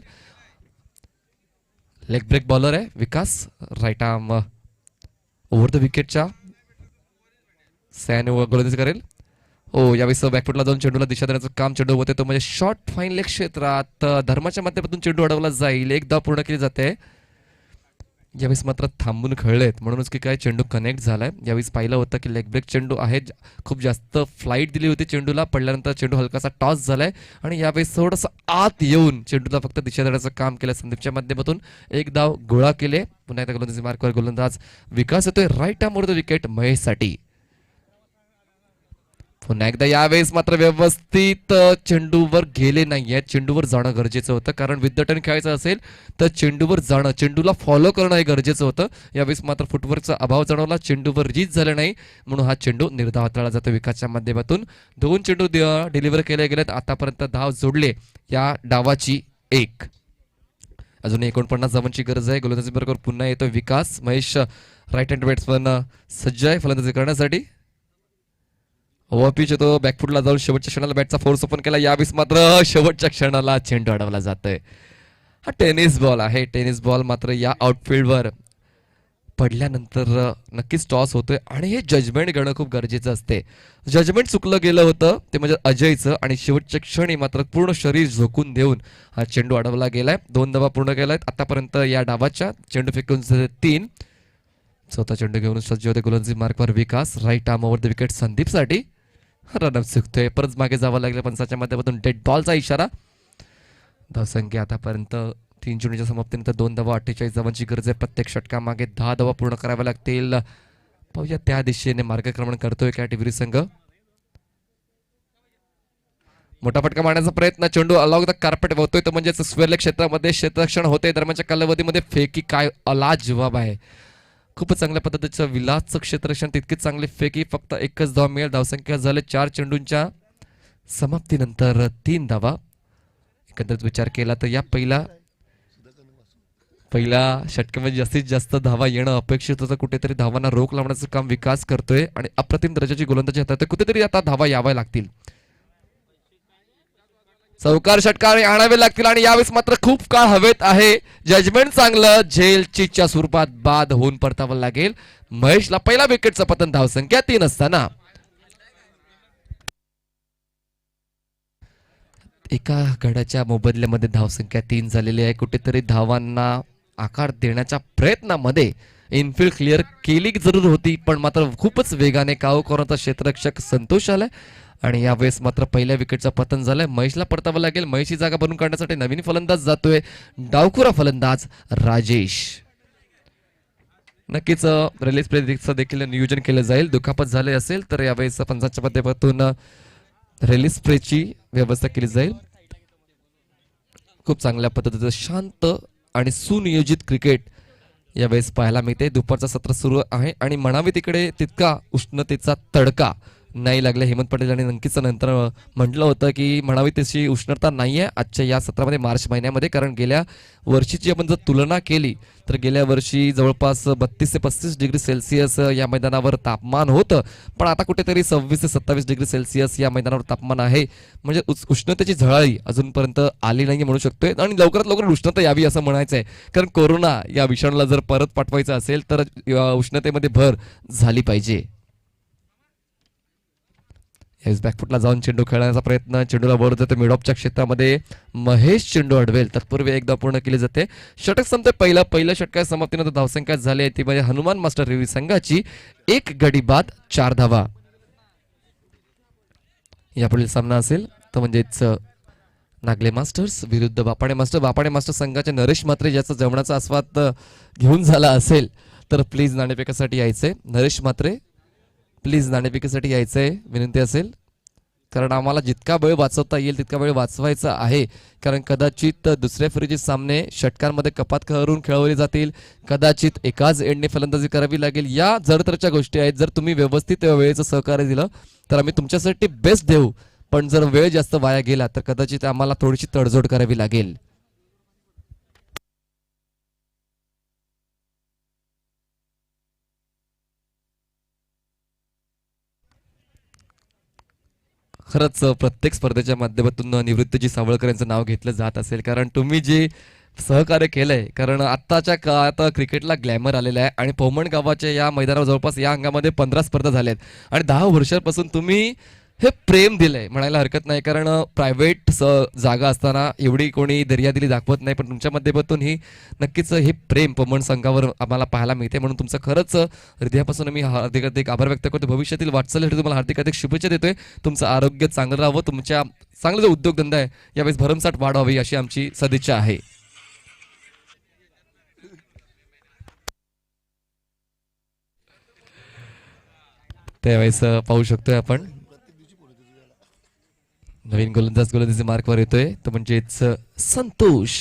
लेग ब्रेक बॉलर आहे Vikas, right arm over the विकेटच्या सॅन गोलंदाजी करेल. हो, यावेळेस बॅकफुटला जाऊन चेंडूला दिशा देण्याचं काम चेंडू होते तो म्हणजे शॉर्ट फाईन लेग क्षेत्रात धर्माच्या माध्यमातून चेंडू अडवला जाईल. 1 धाव पूर्ण केली जाते. यावेळेस मात्र थांबून खेळलेत म्हणूनच की काय चेंडू कनेक्ट झालाय. यावेळेस पाहिलं होतं की लेग ब्रेक चेंडू आहे, खूप जास्त फ्लाईट दिली होती चेंडूला, पडल्यानंतर चेंडू हलकासा टॉस झालाय आणि यावेळेस थोडंसं आत येऊन चेंडूला फक्त दिशा देण्याचं काम केलं संदीपच्या माध्यमातून. 1 धाव गोळा केले. पुन्हा एकदा गोलंदाजी मार्कवर गोलंदाज विकास येतोय. Right arm over the wicket महेशसाठी. पुन्हा एकदा यावेळेस मात्र व्यवस्थित चेंडूवर गेले नाहीये. चेंडूवर जाणं गरजेचं होतं, कारण विद्याटन खेळायचं असेल तर चेंडूवर जाणं, चेंडूला फॉलो करणं हे गरजेचं होतं. यावेळेस मात्र फुटवर्कचा अभाव जाणवला, चेंडूवर रीच झालं नाही, म्हणून हा चेंडू निर्धाव हाताळला जातो विकासच्या माध्यमातून. 2 चेंडू डिलिव्हर केले गेलेत. आतापर्यंत धाव जोडले या डावाची 1. अजून 49 धावांची गरज आहे. गोलंदाजी बरोबर पुन्हा येतो विकास. महेश राईट हँड बॅट्समन सज्ज आहे फलंदाजी करण्यासाठी. ओव्हरपिच येतो, बॅकफुटला जाऊन शेवटच्या क्षणाला बॅटचा फोर्स ओपन केला. यावेळेस मात्र शेवटच्या क्षणाला चेंडू अडवला जातोय. हा टेनिस बॉल आहे. टेनिस बॉल मात्र या आउटफील्डवर पडल्यानंतर नक्कीच टॉस होतोय आणि हे जजमेंट घेणं खूप गरजेचं असते. जजमेंट चुकलं गेलं होतं ते म्हणजे अजयचं, आणि शेवटच्या क्षणी मात्र पूर्ण शरीर झोकून देऊन हा चेंडू अडवला गेलाय. 2 धावा पूर्ण केलायत आतापर्यंत या डावाच्या. चेंडू फेकून 3. चौथा चेंडू घेऊन सज्ज होते गोलंदाजी मार्कवर Vikas. Right arm over the wicket संदीपसाठी. रनअप चुकतोय, परत मागे जावं लागलं पंचाच्या माध्यमातून डेड बॉलचा इशारा. धावसंख्या आतापर्यंत 3 चेंडूच्या समाप्तीनंतर 2 धावा 48 धावांची गरज आहे. प्रत्येक षटकामागे 10 धावा पूर्ण कराव्या लागतील. पाहूया त्या दिशेने मार्गक्रमण करतोय काय टिव्हरी संघ. मोठा फटका मारण्याचा प्रयत्न, चेंडू अलॉंग द कार्पेट वळतोय, तर म्हणजे स्क्वेअर क्षेत्रामध्ये क्षेत्ररक्षण होते. दरम्यानच्या कालावधीमध्ये फेकी काय अलाजवाब आहे. खूपच चांगल्या पद्धतीचं विलासचं क्षेत्ररक्षण, तितकीच चांगली फेकी. फक्त 1च धाव मिळेल. धावसंख्या झाले 4 चेंडूंच्या समाप्तीनंतर 3 धावा. एकंदरीत विचार केला तर या पहिल्या षटकामध्ये जास्तीत जास्त धावा येणं अपेक्षित होतं. कुठेतरी धावांना रोख लावण्याचं काम विकास करतोय आणि अप्रतिम दर्जाची गोलंदाजी हातात, कुठेतरी आता धावा याव्या लागतील. चौकार षटकार आणावे लागतील आणि यावेळेस मात्र खूप काळ हवेत आहे. जजमेंट चांगलं, झेल चीच्या स्वरूपात बाद होऊन परतावं लागेल. महेशला पहिला विकेटचं पतन धावसंख्या 3 असताना. एका गडाच्या मोबदल्यामध्ये धावसंख्या 3 झालेली आहे. कुठेतरी धावांना आकार देण्याच्या प्रयत्नामध्ये इनफिल्ड क्लिअर केली जरूर होती, पण मात्र खूपच वेगाने कावकोराचा क्षेत्ररक्षक संतोष आलाय आणि यावेळेस मात्र पहिल्या विकेटचं पतन झालंय. महेशला परतावं लागेल. महेशची जागा भरून काढण्यासाठी नवीन फलंदाज जातोय, डावखुरा फलंदाज राजेश. नक्कीच रिलीज प्लेचं देखील नियोजन केलं जाईल. दुखापत झाले असेल तर यावेळेस पंचांच्या माध्यमातून रिलीज प्लेची व्यवस्था केली जाईल. खूप चांगल्या पद्धतीचं शांत आणि सुनियोजित क्रिकेट यावेळेस पाहायला मिळते. दुपारचं सत्र सुरू आहे आणि म्हणावे तिकडे तितका उष्णतेचा तडका नाही लागला. हेमंत पटेल यांनी नक्कीच नंतर म्हटलं होतं की म्हणावी तशी उष्णता नाही आहे आजच्या या सत्रामध्ये मार्च महिन्यामध्ये, कारण गेल्या वर्षीची आपण जर तुलना केली तर गेल्या वर्षी जवळपास 32 ते 35 डिग्री सेल्सिअस या मैदानावर तापमान होतं, पण आता कुठेतरी 26 ते 27 डिग्री सेल्सिअस या मैदानावर तापमान आहे. म्हणजे उष्णतेची झळाळी अजूनपर्यंत आली नाही म्हणू शकतोय आणि लवकरात लवकर उष्णता यावी असं म्हणायचं आहे, कारण कोरोना या विषाणूला जर परत पाठवायचं असेल तर उष्णतेमध्ये भर झाली पाहिजे. बॅकफुटला जाऊन चेंडू खेळण्याचा प्रयत्न, चेंडूला वर जाते मिडऑफच्या क्षेत्रामध्ये. महेश चेंडू अडवेल, तत्पूर्वी एकदा पूर्ण केली जाते. षटक संपते. पहिल्या षटकाच्या समाप्तीनंतर धावसंख्या झाली आहे ती म्हणजे हनुमान मास्टर रिव्ही संघाची 1 गडी बाद 4 धावा. यापुढील सामना असेल तर म्हणजेच नागले मास्टर्स विरुद्ध बापाणे मास्टर. बापाणे मास्टर संघाचे नरेश मात्रे ज्याचा जेवणाचा आस्वाद घेऊन झाला असेल तर प्लीज नाणेफेकासाठी यायचंय. नरेश मात्रे प्लीज नाणेफेकीसाठी यायचंय, विनंती असेल, कारण आम्हाला जितका वेळ वाचवता येईल तितका वेळ वाचवायचा आहे. कारण कदाचित दुसऱ्या फेरीचे सामने षटकांमध्ये कपात करून खेळवले जातील, कदाचित एकाच एंडने फलंदाजी करावी लागेल. या जडतरच्या गोष्टी आहेत. जर तुम्ही व्यवस्थित वेळेचं सहकार्य दिलं तर आम्ही तुमच्यासाठी बेस्ट देऊ, पण जर वेळ जास्त वाया गेला तर कदाचित आम्हाला थोडीशी तडजोड करावी लागेल. खरंच प्रत्येक स्पर्धेच्या माध्यमातून निवृत्तीजी सावळकर यांचं नाव घेतलं जात असेल, कारण तुम्ही जे सहकार्य केलंय, कारण आत्ताच्या काळात क्रिकेटला ग्लॅमर आलेला आहे आणि पौमण गावाच्या या मैदानावर जवळपास या अंगामध्ये 15 स्पर्धा झाल्यात आणि 10 वर्षांपासून तुम्ही हे प्रेम दिलंय म्हणायला हरकत नाही. कारण प्रायव्हेट जागा असताना एवढी कोणी दर्यादिली दाखवत नाही, पण तुमच्या माध्यमातून ही नक्कीच हे प्रेम पमण संघावर आम्हाला पाहायला मिळते. म्हणून तुमचं खरंच हृदयापासून मी हार्दिक आभार व्यक्त करतो. भविष्यातील वाटचालीसाठी तुम्हाला हार्दिक शुभेच्छा देतोय. तुमचं आरोग्य चांगलं राहावं, तुमच्या चांगला जो उद्योगधंदा आहे यावेळेस भरमसाठ वाढवावी अशी आमची सदिच्छा आहे. त्यावेळेस पाहू शकतोय आपण नवीन गोलंदाजी मार्कवर येतोय तो म्हणजेच संतोष.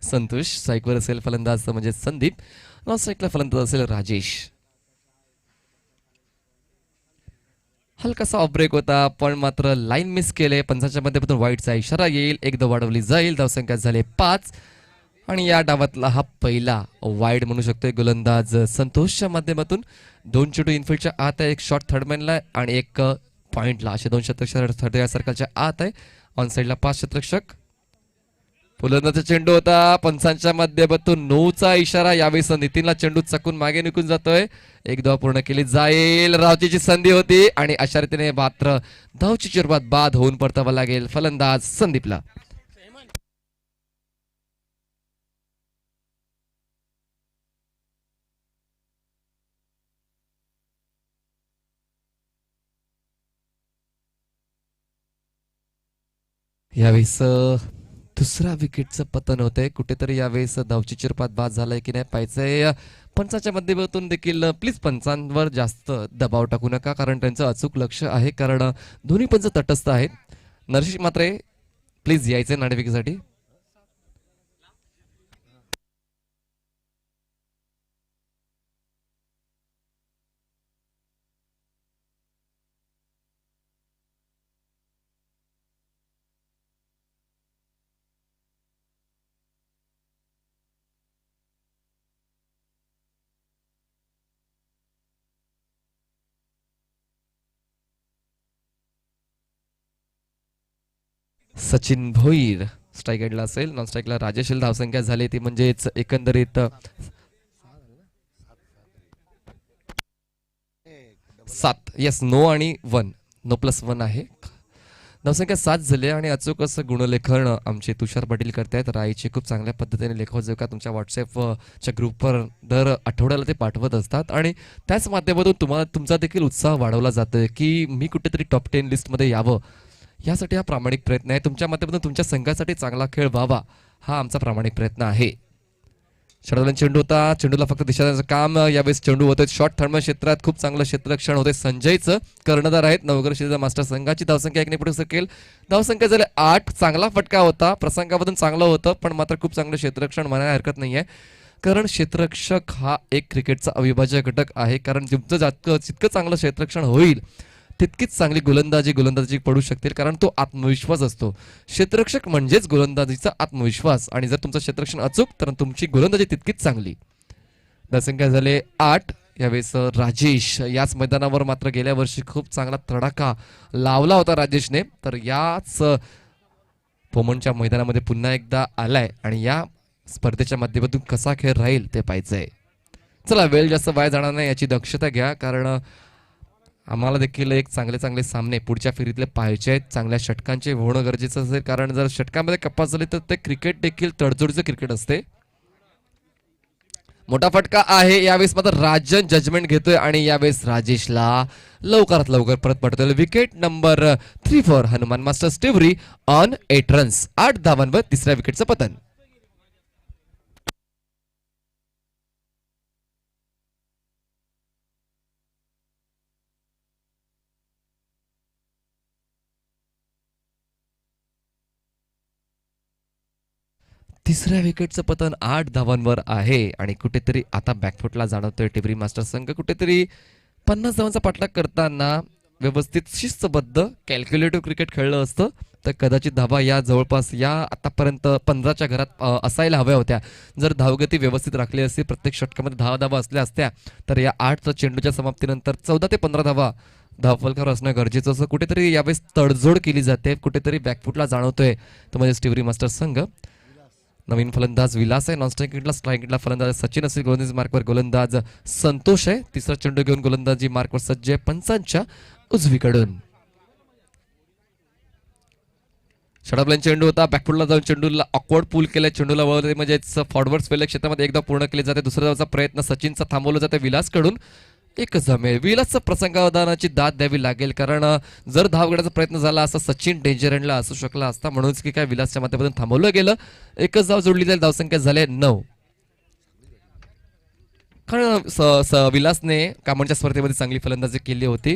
संतोष स्ट्राईकवर असेल फलंदाज म्हणजे संदीप. नॉन स्ट्राईकला फलंदाज असेल राजेश. हलकासा ऑफ ब्रेक होता पण मात्र लाईन मिस केले. पंचांच्या माध्यमातून वाईटचा इशारा येईल. एकदा वाढवली जाईल. धावसंख्या झाले 5 आणि या डावातला हा पहिला वाईड म्हणू शकतोय गोलंदाज संतोषच्या माध्यमातून. 2 चेंडू इनफिल्डच्या आत आहे. एक शॉट थर्डमॅनला आणि एक पॉइंटला. असे 2 शतरक्षक थर्ड सर्कलच्या आत आहे. ऑन साईडला 5 शतरक्षक. फुलंदाचा चेंडू होता. पंचांच्या माध्यमातून 9चा इशारा. यावेळेस नितीनला चेंडू चकून मागे निघून जातोय. एक धाव पूर्ण केली जाईल. रावचीची संधी होती आणि अशा रीतीने मात्र धावची चिरबाद बाद होऊन परतावा लागेल फलंदाज संदीपला. यावेळेस दुसरा विकेटचं पतन होतंय. कुठेतरी यावेळेस धावची चिरपात बाद झालाय की नाही पाहायचंय. पंचाच्या माध्यमातून देखील प्लीज पंचांवर जास्त दबाव टाकू नका कारण त्यांचं अचूक लक्ष आहे. कारण दोन्ही पंच तटस्थ आहेत. नरशिष मात्र प्लीज यायचंय नाणेफेकीसाठी. सचिन भोईर स्ट्राईक एंडला असेल. नॉन स्ट्राईकला राजेश धावसंख्या झाली ती म्हणजेच एकंदरीत 7. येस, नो आणि 1. नो प्लस 1 आहे. धावसंख्या 7 झाली आणि अचूक असं गुणलेखन आमचे तुषार पाटील करतायत. राईचे खूप चांगल्या पद्धतीने लेखो जो का तुमच्या व्हॉट्सअपच्या ग्रुपवर दर आठवड्याला ते पाठवत असतात आणि त्याच माध्यमातून तुम्हाला तुमचा देखील उत्साह वाढवला जातोय की मी कुठेतरी टॉप 10 लिस्टमध्ये यावं. यासाठी हा प्रामाणिक प्रयत्न आहे. तुमच्या माध्यमातून तुमच्या संघासाठी चांगला खेळ व्हावा हा आमचा प्रामाणिक प्रयत्न आहे. षडदलन चेंडू होता. चेंडूला फक्त दिशा देण्याचं काम. यावेळेस चेंडू होतोय शॉर्ट थर्ड क्षेत्रात. खूप चांगलं क्षेत्ररक्षण होते संजयचं. कर्णधार आहेत नवगर शिल्ड मास्टर संघाची. धावसंख्या 1 ने पुढे सकेल. धावसंख्या झाली 8. चांगला फटका होता. प्रसंगामधून चांगलं होतं पण मात्र खूप चांगलं क्षेत्ररक्षण म्हणायला हरकत नाहीये. कारण क्षेत्ररक्षक हा एक क्रिकेटचा अविभाज्य घटक आहे. कारण तुमचं जितकं चांगलं क्षेत्ररक्षण होईल तितकीच चांगली गोलंदाजी पडू शकते. कारण तो आत्मविश्वास असतो. क्षेत्ररक्षक म्हणजेच गोलंदाजीचा आत्मविश्वास आणि जर तुमचं क्षेत्ररक्षण अचूक तर तुमची गोलंदाजी तितकीच चांगली. धावसंख्या झाले 8. यावेळेस राजेश याच मैदानावर मात्र गेल्या वर्षी खूप चांगला तडाखा लावला होता राजेशने. तर याच पोमनच्या मैदानामध्ये पुन्हा एकदा आलाय आणि या स्पर्धेच्या माध्यमातून कसा खेळ राहील ते पाहायचंय. चला, वेळ जास्त वाया जाणार नाही याची दक्षता घ्या कारण आम्हाला देखील एक चांगले सामने पुढच्या फेरीतले पाहायचे आहेत. चांगल्या षटकांचे होणं गरजेचं असेल कारण जर षटकांमध्ये कपात झाली तर ते क्रिकेट देखील तडजोडीचं क्रिकेट असते. मोठा फटका आहे. यावेळेस मात्र राजन जजमेंट घेतोय आणि यावेळेस राजेशला लवकरात लवकर परत पडतोय. Wicket number 3 for Hanuman master स्टिवरी ऑन 8 रन्स. 8 धावांवर तिसऱ्या विकेटचं पतन. तिसऱ्या विकेटचं पतन 8 धावांवर आहे आणि कुठेतरी आता बॅकफुटला जाणवतोय टिवरी मास्टर संघ. कुठेतरी 50 धावांचा पाठलाग करताना व्यवस्थित शिस्तबद्ध कॅल्क्युलेटिव्ह क्रिकेट खेळलं असतं तर कदाचित धावा या जवळपास या आतापर्यंत 15च्या घरात असायला हव्या होत्या. जर धावगती व्यवस्थित राखली असती प्रत्येक षटकामध्ये 10 धावा असल्या असत्या तर या 8 चेंडूच्या समाप्तीनंतर 14 ते 15 धावा धावफलकावर असणं गरजेचं असं. कुठेतरी यावेळेस तडजोड केली जाते. कुठेतरी बॅकफुटला जाणवतोय तो म्हणजे टिवरी मास्टर संघ. नवीन फलंदाज विलास आहे. नॉन स्ट्राईकला फलंदाज सचिन असेल. गोलंदाजी मार्कवर गोलंदाज संतोष आहे. तिसरा चेंडू घेऊन गोलंदाजी मार्कवर सज्ज आहे पंचांच्या उजवीकडून. षडबलाईन चेंडू होता. बॅकफुटला जाऊन चेंडूला ऑकवर्ड पूल केलाय. चेंडूला वळवले म्हणजे फॉरवर्ड स्पेल क्षेत्रामध्ये एकदा पूर्ण केले जाते. दुसऱ्या धावाचा प्रयत्न सचिनचा थांबवला जाते विलास कडून. एकच जमेल. विलासचं प्रसंगावधानाची दाद द्यावी लागेल कारण जर धाव घेण्याचा प्रयत्न झाला असता सचिन डेंजर एंडला असू शकला असता म्हणूनच की काय विलासच्या माध्यमातून थांबवलं गेलं. एकच धाव जोडली जाईल. धावसंख्या झाले 9. कारण विलासने कामांच्या स्पर्धेमध्ये चांगली फलंदाजी केली होती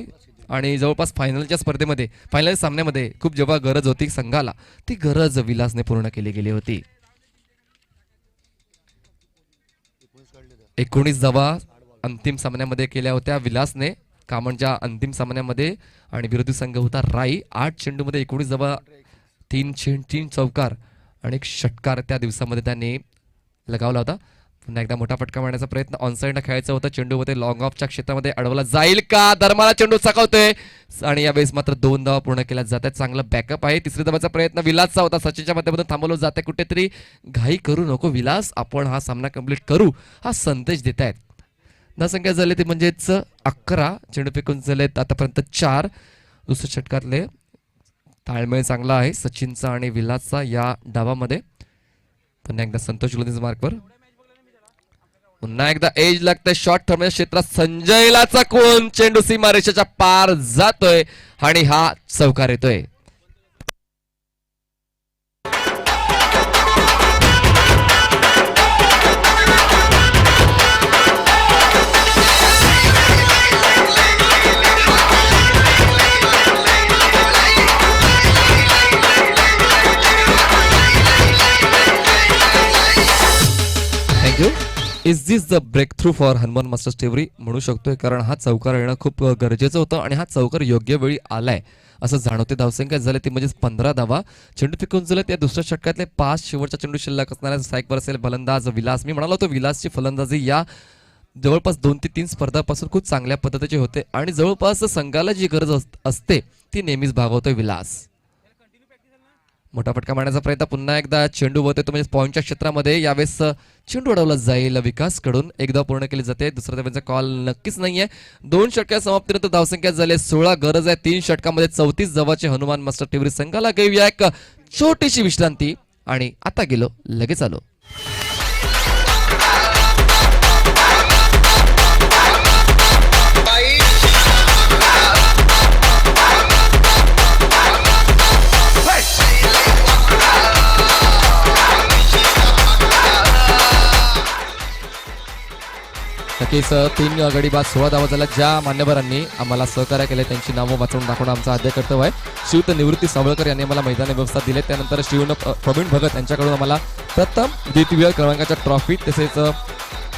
आणि जवळपास फायनलच्या स्पर्धेमध्ये फायनल सामन्यामध्ये खूप जेव्हा गरज होती संघाला, ती गरज विलासने पूर्ण केली गेली होती. 19 धावा अंतिम सामन्यामध्ये केल्या होत्या विलासने कामणच्या अंतिम सामन्यामध्ये, आणि विरोधी संघ होता राई. 8 चेंडूमध्ये 19 धावा, 3 चौकार आणि 1 षटकार त्या दिवसामध्ये त्यांनी लगावला होता. पुन्हा एकदा मोठा फटका मारण्याचा प्रयत्न ऑनसाइडला खेळायचा होता. चेंडूमध्ये लॉंग ऑफच्या क्षेत्रामध्ये अडवला जाईल का, धर्माला चेंडू चकावतोय आणि यावेळेस मात्र 2 धावा पूर्ण केल्या जात आहेत. चांगला बॅकअप आहे. तिसऱ्या धावाचा प्रयत्न विलासचा होता. सचिनच्या माध्यमातून थांबवलं जाते. कुठेतरी घाई करू नको विलास, आपण हा सामना कंप्लीट करू हा संदेश देत आहेत. धावसंख्या झाली ती म्हणजेच 11. चेंडू फेकून झालेत आतापर्यंत 4. दुसऱ्या षटकातले ताळमेळ चांगला आहे सचिनचा आणि विलासचा या डावामध्ये. पुन्हा एकदा संतोष गुलंदाज मार्कवर, पुन्हा एकदा एज लागतंय शॉर्ट ठरवण्याच्या क्षेत्रात. संजयला चकवून चेंडू सीमारेषेच्या पार जातोय आणि हा चौकार येतोय. Thank you. Is this the breakthrough for Hanuman masters टेवरी म्हणू शकतोय, कारण हा चौकार येणं खूप गरजेचं होतं आणि हा चौकार योग्य वेळी आलाय असं जाणवते. धावसंख्या झाली ती म्हणजे 15 धावा. चेंडू फेकून झाले त्या दुसऱ्या षटकातले 5. शेवटचा चेंडू शिल्लक असणाऱ्या स्ट्राईकवर असेल फलंदाज विलास. मी म्हणालो होतो विलासची फलंदाजी या जवळपास 2 ते 3 स्पर्धापासून खूप चांगल्या पद्धतीचे होते आणि जवळपास संघाला जी गरज असते ती नेहमीच भागवतोय विलास. मोठा फटका मारण्याचा प्रयत्न, पुन्हा एकदा चेंडू होतोय तो म्हणजे पॉईंटच्या क्षेत्रामध्ये. यावेळेस चेंडू अडवला जाईल विकासकडून. एकदा पूर्ण केली जाते. दुसऱ्या धावांचा कॉल नक्कीच नाहीये. 2 षटक्या समाप्तीनंतर धावसंख्या झाली 16. गरज आहे 3 षटकामध्ये 34 धावाचे हनुमान मास्टर टेवरी संघाला. घेऊया एक छोटीशी विश्रांती आणि आता गेलो लगेच आलो. नक्कीच 3 गडी बाद 16 धावा झाल्या. ज्या मान्यवरांनी आम्हाला सहकार्य केले त्यांची नावं वाचून दाखवणं आमचं आद्य कर्तव्य आहे. शिवत निवृत्ती सावळकर यांनी आम्हाला मैदानी व्यवस्था दिले. त्यानंतर शिवनं प्रवीण भगत यांच्याकडून आम्हाला प्रथम द्वितीय क्रमांकाच्या ट्रॉफी, तसेच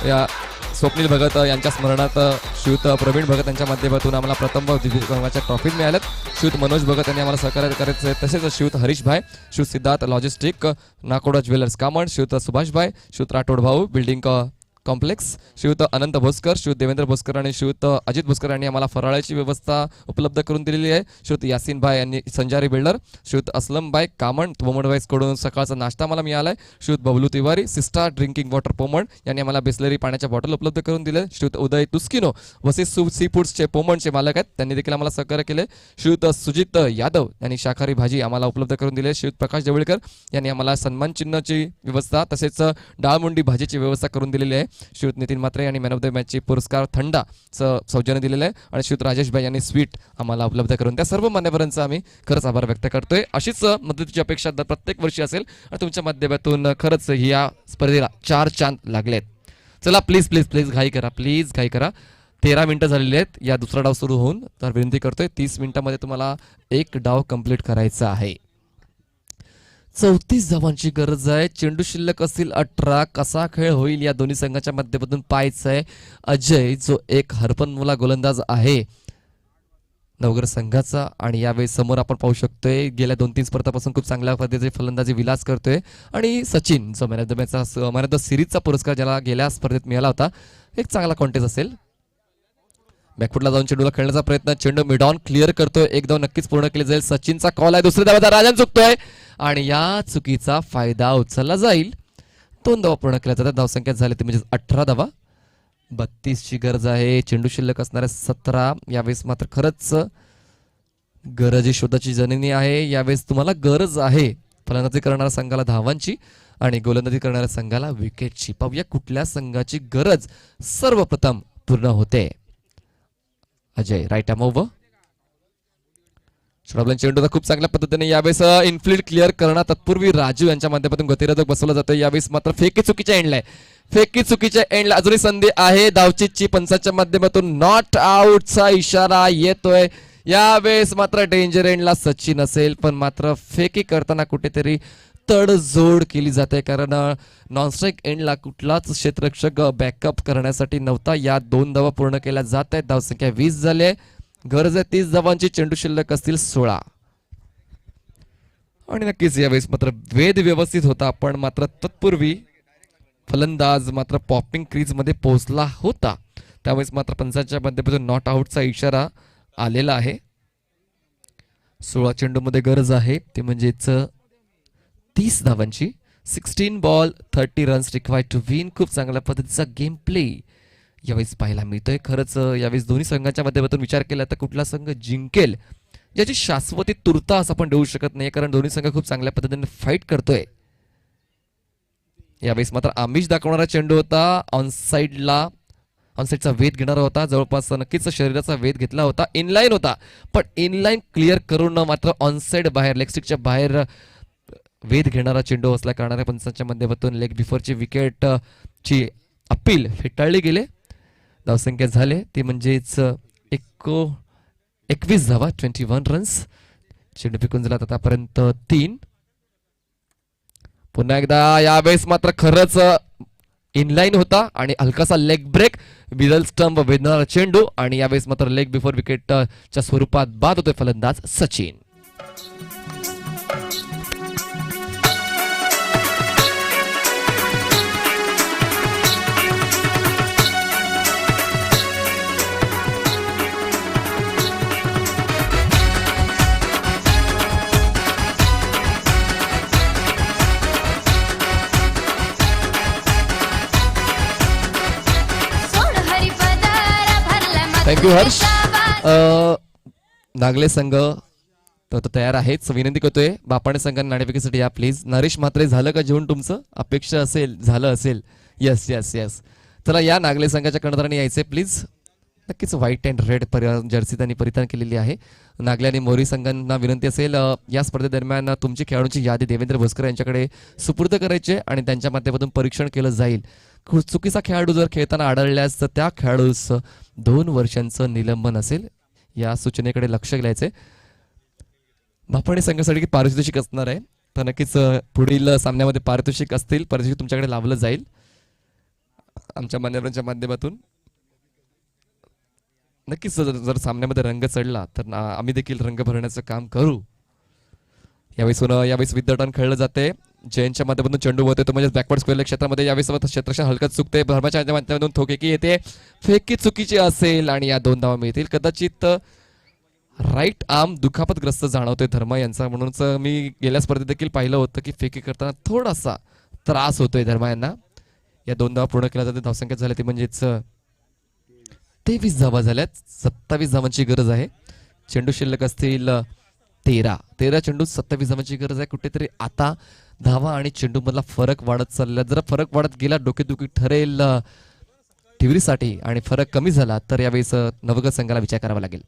या स्वप्नील भगत यांच्या स्मरणात शिवत प्रवीण भगत यांच्या माध्यमातून आम्हाला प्रथम व द्वितीय क्रमांकाच्या ट्रॉफी मिळाल्यात. शिवत मनोज भगत यांनी आम्हाला सहकार्य करायचं आहे. तसेच शिवत हरीश भाई, शिवत सिद्धार्थ लॉजिस्टिक, नाकोडा ज्वेलर्स कामण, शिवत सुभाष भाई, शिवत राठोड भाऊ बिल्डिंग कॉम्प्लेक्स, शिवत अनंत भोसकर, शिवत देवेंद्र भोसकर आणि शिवत अजित भोसकर यांनी आम्हाला फराळाची व्यवस्था उपलब्ध करून दिलेली आहे. शिवत यासीन भाई यांनी संजारी बिल्डर, शिवत अस्लम भाई कामण पोमडवाईस कडून सकाळचा नाश्ता मला मिळाला आहे. शिवत बबलू तिवारी सिस्टा ड्रिंकिंग वॉटर पोमण यांनी आम्हाला बिस्लरी पाण्याच्या बॉटल उपलब्ध करून दिले. शिवत उदय तुस्किनो वसिस सी फूड्सचे पोमणचे मालक आहेत, त्यांनी देखील आम्हाला सहकार्य केले. शिवत सुजित यादव यांनी शाकाहारी भाजी आम्हाला उपलब्ध करून दिली. शिवत प्रकाश जवळकर यांनी आम्हाला सन्मान चिन्हाची व्यवस्था तसेच डाळमुंडी भाजीची व्यवस्था करून दिलेली आहे. शिवत नितीन मात्रे यांनी मॅन ऑफ द मॅचची पुरस्कार थंडा सौजन्य दिलेला आहे आणि शिवत राजेश भाई यांनी स्वीट आम्हाला उपलब्ध करून त्या सर्व मान्यवरांचा आम्ही खरंच आभार व्यक्त करतोय. अशीच मदतीची अपेक्षा प्रत्येक वर्षी असेल आणि तुमच्या माध्यमातून खरंच या स्पर्धेला 4 चांद लागलेत. चला प्लीज प्लीज प्लीज घाई करा, प्लीज घाई करा. 13 मिनिटं झालेली आहेत या दुसरा डाव सुरू होऊन, तर विनंती करतोय 30 मिनिटांमध्ये तुम्हाला एक डाव कंप्लीट करायचा आहे. 34 धावांची गरज आहे. चेंडू शिल्लक असतील 18. कसा खेळ होईल या दोन्ही संघाच्या माध्यमातून पाहायचं आहे. अजय जो एक हरपनमुला गोलंदाज आहे नवगर संघाचा, आणि यावेळी समोर आपण पाहू शकतोय गेल्या 2-3 स्पर्धापासून खूप चांगल्या पद्धतीची फलंदाजी विलास करतोय. आणि सचिन जो मॅन ऑफ द मॅचचा मॅन ऑफ द सिरीजचा पुरस्कार ज्याला गेल्या स्पर्धेत मिळाला होता, एक चांगला कॉन्टेस्ट असेल. बॅकफुटला जाऊन चेंडूला खेळण्याचा प्रयत्न, चेंडू मिड ऑन क्लिअर करतोय. एक धाव नक्कीच पूर्ण केली जाईल. सचिनचा कॉल आहे. दुसऱ्या धावाचा राजन चुकतोय आणि या चुकीचा फायदा उचलला जाईल. 2 धावा पूर्ण केल्या जातात. धावसंख्या झाली ती म्हणजे 18 धावा. 32 ची गरज आहे. चेंडू शिल्लक असणाऱ्या 17. यावेळेस मात्र खरंच गरजी शोधाची जननी आहे. यावेळेस तुम्हाला गरज आहे फलंदाजी करणाऱ्या संघाला धावांची आणि गोलंदाजी करणाऱ्या संघाला विकेटची. पाहूया कुठल्या संघाची गरज सर्वप्रथम पूर्ण होते. अजय राईट अमोव चेंडूचा खूप चांगल्या पद्धतीने यावेळेस इनफिल्ड क्लिअर करणार. तत्पूर्वी राजू यांच्या माध्यमातून गतिरोधक बसवला जातो. यावेळेस मात्र फेकी चुकीच्या एंडला आहे. फेकी चुकीच्या एंडला अजूनही संधी आहे. धावचीची पंचाच्या माध्यमातून नॉट आउटचा इशारा येतोय. यावेळेस मात्र डेंजर एंडला सचिन असेल, पण मात्र फेकी करताना कुठेतरी तडजोड केली जाते, कारण नॉनस्ट्राईक एंडला कुठलाच क्षेत्ररक्षक बॅकअप करण्यासाठी नव्हता. या 2 धावा पूर्ण केल्या जात आहेत. धावसंख्या 20 झाली आहे. गरज आहे 30 धावांची. चेंडू शिल्लक असतील 16. आणि नक्कीच यावेळेस मात्र वेध व्यवस्थित होता, पण मात्र तत्पूर्वी फलंदाज मात्र पॉपिंग क्रीज मध्ये पोहोचला होता. त्यावेळेस मात्र पंचांच्या माध्यमातून नॉट आउटचा इशारा आलेला आहे. 16 चेंडूमध्ये गरज आहे ते म्हणजेच 30 धावांची. 16 ball 30 runs required to win. खूप चांगल्या पद्धतीचा गेम प्ले यावेळेस पाहायला मिळतोय. खरंच यावेळेस दोन्ही संघांच्या माध्यमातून विचार केला तर कुठला संघ जिंकेल याची शाश्वती तुर्तास आपण देऊ शकत नाही, कारण दोन्ही संघ खूप चांगल्या पद्धतीने फाईट करतोय. यावेळेस मात्र आमिष दाखवणारा चेंडू होता. ऑनसाइडचा वेध घेणारा होता. जवळपास नक्कीच शरीराचा वेध घेतला होता. इनलाईन होता, पण इनलाईन क्लिअर करून मात्र ऑनसाइड बाहेर लेग स्टिकच्या बाहेर वेध घेणारा चेंडू असल्या कारणाने पंचांच्या माध्यमातून लेग बिफोरची विकेट ची अपील फेटाळली गेले. धावसंख्या झाले ते म्हणजेच 21 धावा 21 रन्स. चेंडू फेकून झाला आतापर्यंत 3. पुन्हा एकदा यावेळेस मात्र खरंच इनलाईन होता आणि हलकासा लेग ब्रेक, मिडल स्टंप वेधणारा चेंडू आणि यावेळेस मात्र लेग बिफोर विकेटच्या स्वरूपात बाद होतोय फलंदाज सचिन. सोड हरिपदारा भरला थँक्यू हर्ष. मथुरेचा नागले संघ तर तयार आहेच. विनंती करतोय बापाणे संघाने नाणेफेकीसाठी या प्लीज. नरेश म्हात्रे झालं का जेवण तुमचं? अपेक्षा असेल झालं असेल. Yes yes yes. चला या नागले संघाच्या कर्णधाराने यायचे प्लीज. नक्कीच व्हाईट अँड रेड जर्सी त्यांनी परिधान केलेली आहे. नागले आणि मोरी संघांना विनंती असेल या स्पर्धेदरम्यान तुमची खेळाडूंची यादी देवेंद्र भोसकर यांच्याकडे सुपूर्द करायचे आणि त्यांच्या माध्यमातून परीक्षण केलं जाईल. चुकीचा खेळाडू जर खेळताना आढळल्यास तर त्या खेळाडूस 2 वर्षांचं निलंबन असेल. या सूचनेकडे लक्ष द्यायचे. बापाणे संघासाठी पारितोषिक असणार आहे, तर नक्कीच पुढील सामन्यामध्ये पारितोषिक असतील. पारितोषिक तुमच्याकडे लावलं जाईल आमच्या मान्यवरांच्या माध्यमातून. नक्कीच जर सामन्यामध्ये रंग चढला तर आम्ही देखील रंग भरण्याचं काम करू. यावेळेस विद्यार्थ्यान खेळलं जाते. जयंतच्या माध्यमातून चेंडू होते तो म्हणजे बॅकवर्ड स्क्वेअर क्षेत्रामध्ये. यावेळेस क्षेत्ररक्षण हलकत चुकते. धर्माच्या माध्यमातून ठोकेकी येते. फेकी चुकीची असेल आणि या 2 धावा मिळतील. कदाचित राईट आर्म दुखापतग्रस्त जाणवतोय धर्मा यांचा, म्हणूनच मी गेल्या स्पर्धेत देखील पाहिलं होतं की फेकी करताना थोडासा त्रास होतोय धर्मा यांना. या 2 धावा पूर्ण केल्या जाते. धावसंख्या झाल्या ती म्हणजेच 23 धावा झाल्यात. 27 धावांची गरज आहे. चेंडू शिल्लक असतील 13 चेंडू 27 धावांची गरज आहे. कुठेतरी आता धावा आणि चेंडू मधला फरक वाढत चालला. जर फरक वाढत गेला डोकेदुखी ठरेल टिवरीसाठी आणि फरक कमी झाला तर यावेळेस नवगत संघाला विचार करावा लागेल.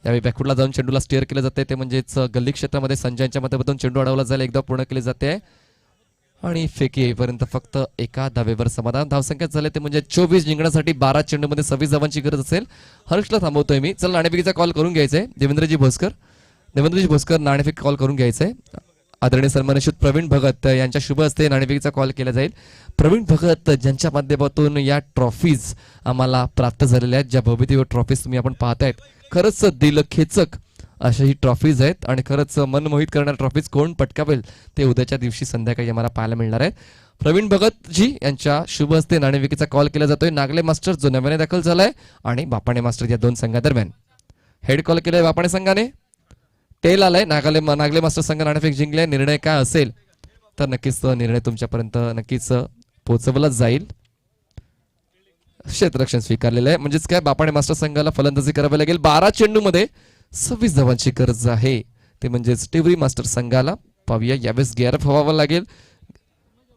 यावेळी बॅकफुटला जाऊन चेंडूला स्टिअर केलं जाते ते म्हणजेच गल्ली क्षेत्रामध्ये संजयच्या माध्यमातून चेंडू अडवला जाईल. एकदा पूर्ण केले जाते आणि फेकी येईपर्यंत फक्त 1 धावेवर समाधान. धावसंख्या झाले ते म्हणजे 24. जिंकण्यासाठी 12 चेंडूमध्ये 26 धावांची गरज असेल. हर्षला थांबवतोय मी. चल नाणेफेकीचा कॉल करून घ्यायचंय. देवेंद्रजी भोसकर नाणेफेक कॉल करून घ्यायचंय. आदरणीय सन्मानित प्रवीण भगत यांच्या शुभ हस्ते नाणेफेकीचा कॉल केला जाईल. प्रवीण भगत ज्यांच्या माध्यमातून या ट्रॉफीज आम्हाला प्राप्त झालेल्या आहेत, ज्या भव्यदिव्य ट्रॉफीज तुम्ही आपण पाहतायत, खरंच दिलखेचक अशा ही ट्रॉफीज आहेत आणि खरंच मनमोहित करणाऱ्या ट्रॉफीज कोण पटकावेल ते उद्याच्या दिवशी संध्याकाळी आम्हाला पाहायला मिळणार आहे. प्रवीण भगत जी यांच्या शुभ हस्ते नाणेफेकीचा कॉल केला जातोय. नागले मास्टर जो नव्याने दाखल झालाय आणि बापाणे मास्टर या 2 संघादरम्यान हेड कॉल केलाय बापाणे संघाने. टेल आलाय. नागले मास्टर संघ नाणेफेक जिंकले. निर्णय काय असेल तर नक्कीच तो निर्णय तुमच्यापर्यंत नक्कीच पोहोचवला जाईल. क्षेत्ररक्षण स्वीकारलेलं आहे म्हणजेच काय बापाणे मास्टर संघाला फलंदाजी करावी लागेल. 12 चेंडूमध्ये 26 धावांची गरज आहे. ते म्हणजेच टिवरी मास्टर संघाला पाहूया यावेळेस गेअरअप व्हावं लागेल.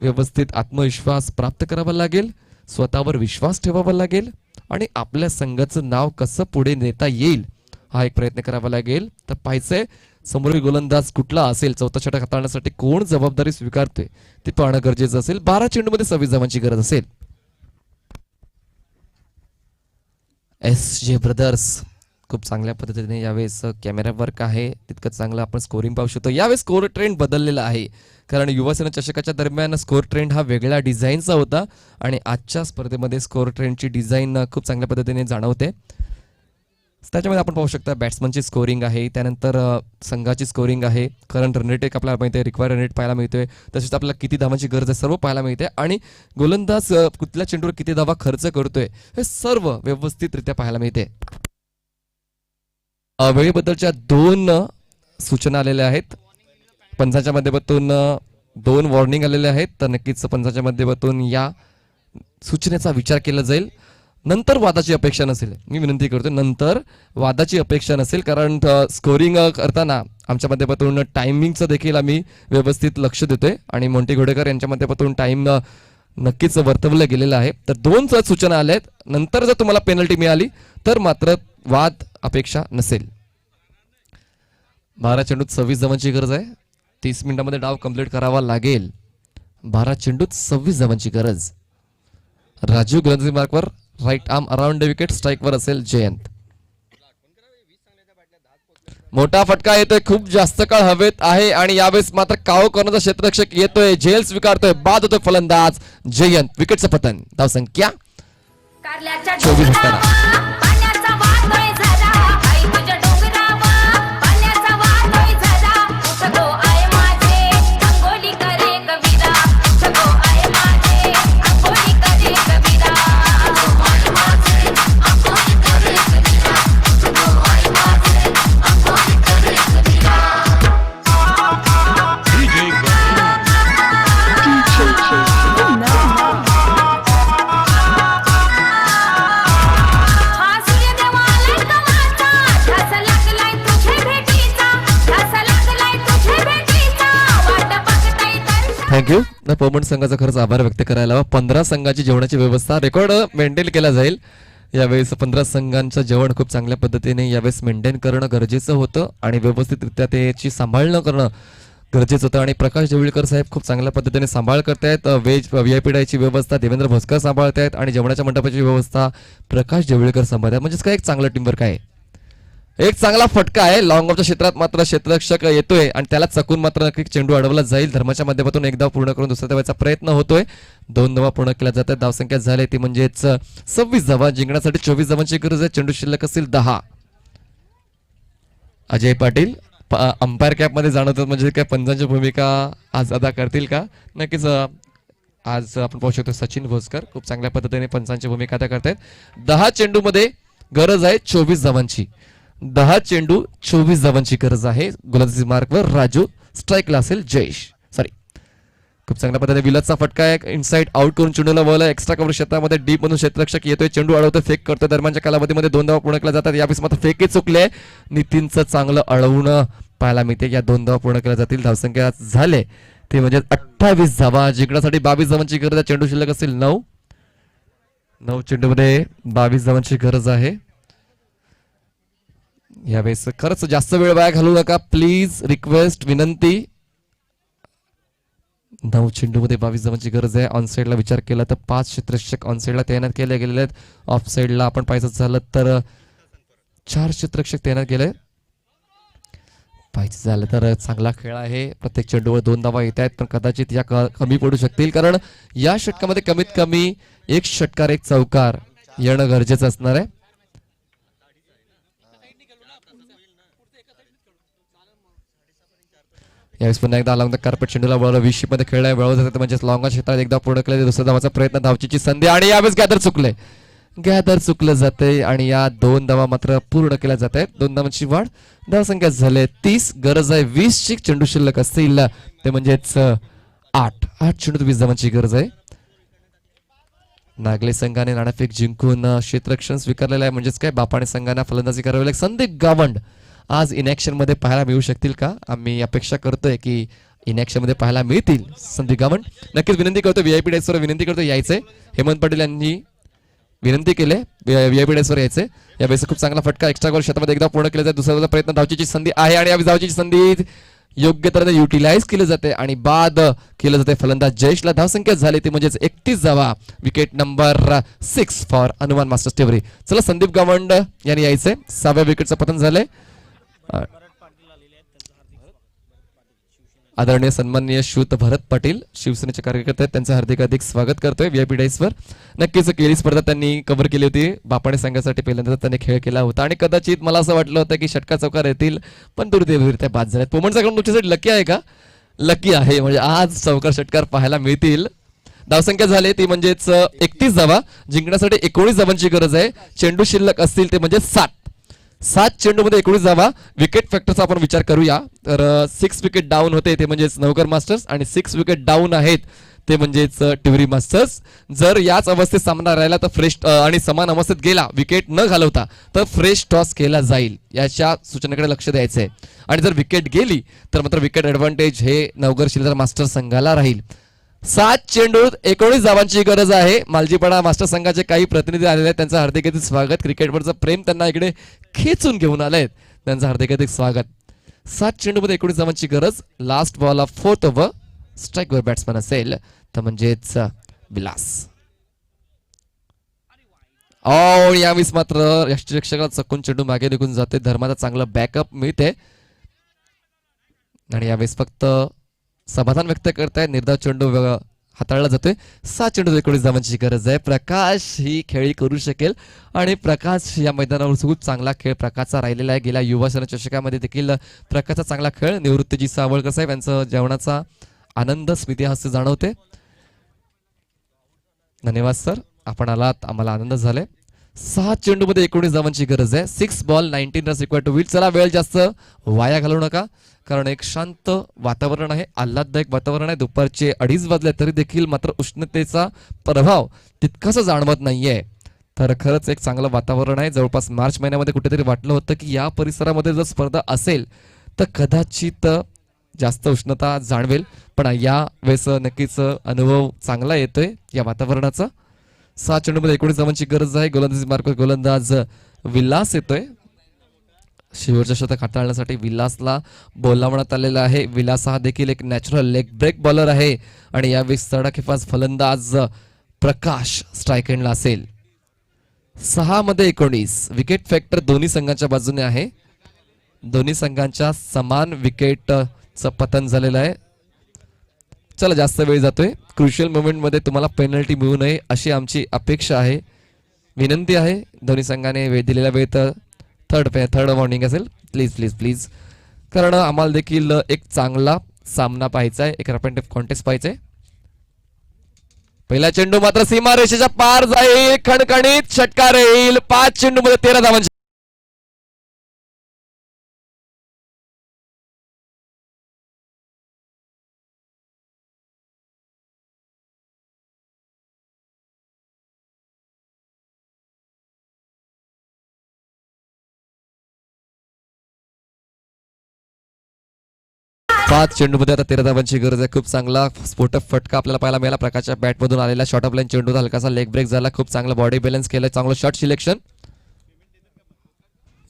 व्यवस्थित आत्मविश्वास प्राप्त करावा लागेल. स्वतःवर विश्वास ठेवावा लागेल आणि आपल्या संघाचं नाव कसं पुढे नेता येईल हा एक प्रयत्न करावा लागेल. तर पाहायचंय समोरील गोलंदाज कुठला असेल. चौथा षटक हाताळण्यासाठी कोण जबाबदारी स्वीकारते ते पाहणं गरजेचं असेल. 12 चेंडूमध्ये 26 धावांची गरज असेल. SJ ब्रदर्स खूप चांगल्या पद्धतीने यावेळेस कॅमेरा वर्क आहे, तितकं चांगलं आपण स्कोरिंग पाहू शकतो. यावेळेस स्कोर ट्रेंड बदललेला आहे, कारण युवासेना चषकाच्या दरम्यान स्कोर ट्रेंड हा वेगळ्या डिझाईनचा होता आणि आजच्या स्पर्धेमध्ये स्कोर ट्रेंडची डिझाईन खूप चांगल्या पद्धतीने जाणवते. त्याच्यामध्ये आपण पाहू शकता बॅट्समनची स्कोरिंग आहे, त्यानंतर संघाची स्कोरिंग आहे, करंट रन रेट एक आपल्याला माहिती आहे, रिक्वायर्ड रन रेट पाहायला मिळतोय, तसेच आपल्याला किती धावांची गरज आहे सर्व पाहायला मिळते आणि गोलंदाज कुठल्या चेंडूवर किती धावा खर्च करतोय हे सर्व व्यवस्थितरित्या पाहायला मिळते. वेळेबद्दलच्या 2 सूचना आलेल्या आहेत, पंचांच्या माध्यमातून 2 वॉर्निंग आलेले आहेत, तर नक्कीच पंचांच्या माध्यमातून या सूचनेचा विचार केला जाईल. नंतर वादाची अपेक्षा नसेल, मी विनंती करतो, नंतर वादाची अपेक्षा नसेल, कारण स्कोरिंग करताना आमच्या माध्यमातून टायमिंगचं देखील आम्ही व्यवस्थित लक्ष देतोय आणि मोंटी घोडेकर यांच्या माध्यमातून टाइम नक्कीच वर्तवलं गेलेलं आहे. तर 2 सूचना आल्या आहेत, नंतर जर तुम्हाला पेनल्टी मिळाली तर मात्र वाद अपेक्षा नसेल. 12 चेंडूत 26 धावांची गरज आहे, 30 मिनिटांमध्ये डाव कंप्लीट करावा लागेल. 12 चेंडूत 26 धावांची गरज. राजू गोलंदाजी मार्कवर, right arm around the wicket, स्ट्राईकवर असेल जयंत. मोठा फटका येतोय, खूप जास्त काळ हवेत आहे आणि यावेळेस मात्र काव करण्याचा क्षेत्ररक्षक येतोय, झेल स्वीकारतोय, बाद होतोय फलंदाज जयंत. विकेटचं पतन. धावसंख्या कारल्याच्या 24 असताना. डोंगरावा पाण्याचा वादळ झाला, आई तुझ्या डोंगरावा पाण्याचा वादळ झाला. उठ गो आय माझे अंगोली करे कविरा, उठ गो आय माझे अंगोली करे कविरा. हा सूर्यदेवा आलाय कमाचा, ध्यास लागलाय तुझे भेटीचा, ध्यास लागलाय तुझे भेटीचा. वाट बघताय दर्शन. थँक्यू. पवमन संघाचा खरंच आभार व्यक्त करायला हवा. 15 संघाची जेवणाची व्यवस्था रेकॉर्ड मेंटेन केला जाईल. यावेळेस 15 संघांचं जेवण खूप चांगल्या पद्धतीने यावेळेस मेंटेन करणं गरजेचं होतं आणि व्यवस्थितरित्या त्याची सांभाळणं करणं गरजेचं होतं आणि प्रकाश देवळीकर साहेब खूप चांगल्या पद्धतीने सांभाळ करतायत. व्हेज VIP डायची व्यवस्था देवेंद्र भोसकर सांभाळतायत आणि जेवणाच्या मंडपाची व्यवस्था प्रकाश देवळीकर सांभाळतात. म्हणजेच काय एक चांगलं टीमवर्क आहे. एक चांगला फटका आहे, लॉंग ऑफच्या क्षेत्रात मात्र क्षेत्ररक्षक येतोय आणि त्याला चकून मात्र नक्की चेंडू अडवला जाईल. धर्माच्या माध्यमातून एक धाव पूर्ण करून दुसऱ्या धावाचा प्रयत्न होतोय. 2 धावा पूर्ण केल्या जातात. धावसंख्या झाली ती म्हणजेच 26 धावा. जिंकण्यासाठी 24 धावांची गरज आहे. चेंडू शिल्लक असेल 10. अजय पाटील अंपायर कॅप मध्ये जाणवतात, म्हणजे काय पंचांची भूमिका आज अदा करतील का? नक्कीच आज आपण पाहू शकतो सचिन भोसकर खूप चांगल्या पद्धतीने पंचांची भूमिका अदा करतायत. 10 चेंडू मध्ये गरज आहे 24 धावांची. 10 चेंडू 24 धावांची गरज आहे. गोलंदाजी मार्कवर राजू, स्ट्राईकला असेल जयेश. खूप चांगल्या पद्धतीने विलतचा फटका आहे, इनसाइड आउट करून चेंडूला बोला. एक्स्ट्रा कव्हर क्षेत्रामध्ये डीप मधून क्षेत्ररक्षक येतोय, चेंडू अडवतोय, फेक करतोय. दरम्यानच्या कालावधीमध्ये 2 धावा पूर्ण केल्या जातात. यावेळेस मात्र फेकही चुकले. नितीनचं चांगलं अडवणं पाहायला मिळते. या 2 धावा पूर्ण केल्या जातील. धावसंख्या झाले ते म्हणजे 28 धावा. जिंकण्यासाठी 22 धावांची गरज आहे. चेंडू शिल्लक असेल 9 चेंडूमध्ये 22 धावांची गरज आहे. यावेळेस खरंच जास्त वेळ वाया घालू नका प्लीज, रिक्वेस्ट, विनंती. 9 चेंडूमध्ये 22 धावांची गरज आहे. ऑन साईडला विचार केला तर 5 क्षेत्ररक्षक ऑन साईडला तैनात केले गेलेले आहेत. ऑफ साईडला आपण पाहायचं झालं तर 4 क्षेत्ररक्षक तैनात केले. पाहायचं झालं तर चांगला खेळ आहे. प्रत्येक चेंडूवर 2 धावा येत आहेत, पण कदाचित या कमी पडू शकतील, कारण या षटकामध्ये कमीत कमी 1 षटकार 1 चौकार येणं गरजेचं असणार आहे. यावेळेस पुन्हा एकदा अलॉंग द कार्पेट चेंडूला वळवलं. 20 मध्ये खेळलाय, वळवत जाते म्हणजे लॉंग क्षेत्रात एकदा पूर्ण केले. दुसऱ्या धावाचा प्रयत्न, धावचीची संधी आणि यावेळेस गॅदर चुकलं जाते आणि या 2 धावा मात्र पूर्ण केल्या जात आहेत. 2 धावांची वाढ. धावसंख्या झाले 30. गरज आहे 20 ची. चेंडू शिल्लक असतील ते म्हणजेच 8 चेंडू 20 धावांची गरज आहे. नागले संघाने नाणेफेक जिंकून क्षेत्ररक्षण स्वीकारलेलं आहे, म्हणजेच काय बापाणे संघाने फलंदाजी करावी लागेल. संदीप गावंड आज इनॅक्शन मध्ये पाहायला मिळू शकतील का? आम्ही अपेक्षा करतोय की इनॅक्शन मध्ये पाहायला मिळतील संदीप गावंड. नक्कीच विनंती करतो, VIP डायसवर विनंती करतो यायचंय. हेमंत पाटील यांनी विनंती केले VIP डायसवर यायचे. यावेळेस खूप चांगला फटका, एक्स्ट्रा गोल क्षेत्रामध्ये एकदा पूर्ण केला जाईल. दुसऱ्या प्रयत्न, धावचीची संधी आहे आणि यावेळी धावचीची संधी योग्य तऱ्हेने युटिलाइज केले जाते आणि बाद केलं जाते फलंदाज जयेशला. धावसंख्या झाली ती म्हणजेच 31 धावा. Wicket number 6 for Hanuman masters टिवरी. चला संदीप गावंड यांनी यायचंय. 6व्या विकेटचं पतन झालंय. आदरणीय सन्माननीय श्रुत भरत पाटील शिवसेनेचे कार्यकर्ते आहेत, त्यांचं हार्दिक स्वागत करतोय व्हीआयपी डाईसवर. नक्कीच केली स्पर्धा त्यांनी कव्हर केली होती. बापाणे संघासाठी पहिल्यांदा त्यांनी खेळ केला होता आणि कदाचित मला असं वाटलं होतं की षटका चौकार येतील, पण दुर्दैवरित्या बाद झाल्यात. पोमनचा कडून तुमच्यासाठी लकी आहे का? लकी आहे, म्हणजे आज चौकार षटकार पाहायला मिळतील. धावसंख्या झाली ती म्हणजेच 31 धावा. जिंकण्यासाठी 19 धावांची गरज आहे. चेंडू शिल्लक असतील ते म्हणजे 7 चेंडूमध्ये 19 धावा. विकेट फॅक्टरचा आपण विचार करूया तर 6 विकेट डाऊन होते ते म्हणजेच नवकर मास्टर्स आणि 6 विकेट डाऊन आहेत ते म्हणजेच टिवरी मास्टर्स. जर याच अवस्थेत सामना राहिला तर फ्रेश आणि समान अवस्थेत गेला विकेट न घालवता तर फ्रेश टॉस केला जाईल, याच्या सूचनेकडे लक्ष द्यायचं आहे. आणि जर विकेट गेली तर मात्र विकेट ऍडव्हान्टेज हे नवगर शिलदार मास्टर संघाला राहील. 7 चेंडूत 19 धावांची गरज आहे. मालजीपाडा मास्टर संघाचे काही प्रतिनिधी आलेले आहेत, त्यांचं हार्दिक स्वागत. क्रिकेटवरचं प्रेम त्यांना इकडे खेचून घेऊन आलेत, त्यांचं हार्दिक स्वागत. 7 चेंडूमध्ये 19 धावांची गरज. Last ball of 4th over. स्ट्राईकवर बॅट्समन असेल तर म्हणजेच विलास. यावेळेस मात्र यष्टीरक्षकाला चकून चेंडू मागे निघून जाते. धर्माचा चांगला बॅकअप मिळते आणि यावेळेस फक्त समाधान व्यक्त करताय. निर्धाव चेंडू हाताळला जातोय. 7 चेंडू 19 धावांची गरज आहे. प्रकाश ही खेळी करू शकेल आणि प्रकाश या मैदानावर खूप चांगला खेळ प्रकाशचा राहिलेला आहे. गेल्या युवा सेना चषकामध्ये देखील प्रकाशचा चांगला खेळ. निवृत्तीजी सावळकर साहेब यांचं जेवणाचा आनंद स्मृती हास्य जाणवते. धन्यवाद सर, आपण आलात, आम्हाला आनंद झालाय. 6 चेंडूमध्ये 19 धावांची गरज आहे. 6 ball 19 runs equal to will. चला वेळ जास्त वाया घालवू नका, कारण एक शांत वातावरण आहे, आल्हाददायक वातावरण आहे. दुपारचे 2:30 वाजले तरी देखील मात्र उष्णतेचा प्रभाव तितकासा जाणवत नाहीये. तर खरंच एक चांगलं वातावरण आहे. जवळपास मार्च महिन्यामध्ये कुठेतरी वाटलं होतं की या परिसरामध्ये जर स्पर्धा असेल तर कदाचित जास्त उष्णता जाणवेल, पण या वेळेस नक्कीच अनुभव चांगला येतोय या वातावरणाचा. 6 चेंडूमध्ये 19 धावांची गरज आहे. गोलंदाजी मार्फत गोलंदाज विलास येतोय. शेवटच्या शतक हाताळण्यासाठी विलासला बोलावण्यात आलेला आहे. विलास हा देखील एक नॅचरल लेग ब्रेक बॉलर आहे आणि यावेळी तडाखेबाज फलंदाज प्रकाश स्ट्राईक एंडला असेल. 6 मध्ये 19. विकेट फॅक्टर दोन्ही संघांच्या बाजूने आहे. दोन्ही संघांच्या समान विकेटचं पतन झालेलं आहे. चला जास्त वेळ जातोय. क्रुशियल मोमेंट मध्ये तुम्हाला पेनल्टी मिळू नये अशी आमची अपेक्षा आहे, विनंती आहे. दोन्ही संघाने वेळ दिलेला वेळ तर थर्ड वॉर्निंग असेल. प्लीज प्लीज प्लीज, कारण आम्हाला देखील एक चांगला सामना पाहायचा आहे, एक रफ अँड टफ कॉन्टेस्ट पाहायचा आहे. पहिला चेंडू मात्र सीमा रेषेच्या पार जाईल. खणखणीत षटकार येईल. 5 चेंडूमध्ये 13 धावांची. पाच चेंडूमध्ये आता 13 धावांची गरज आहे. खूप चांगला स्फोटक फटका आपल्याला पाहायला मिळाला. प्रकाशच्या बॅट मधून आलेला शॉर्ट ऑफ लाईन चेंडू हलकासा लेग ब्रेक झाला. खूप चांगला बॉडी बॅलन्स केलं. चांगलं शॉट सिलेक्शन.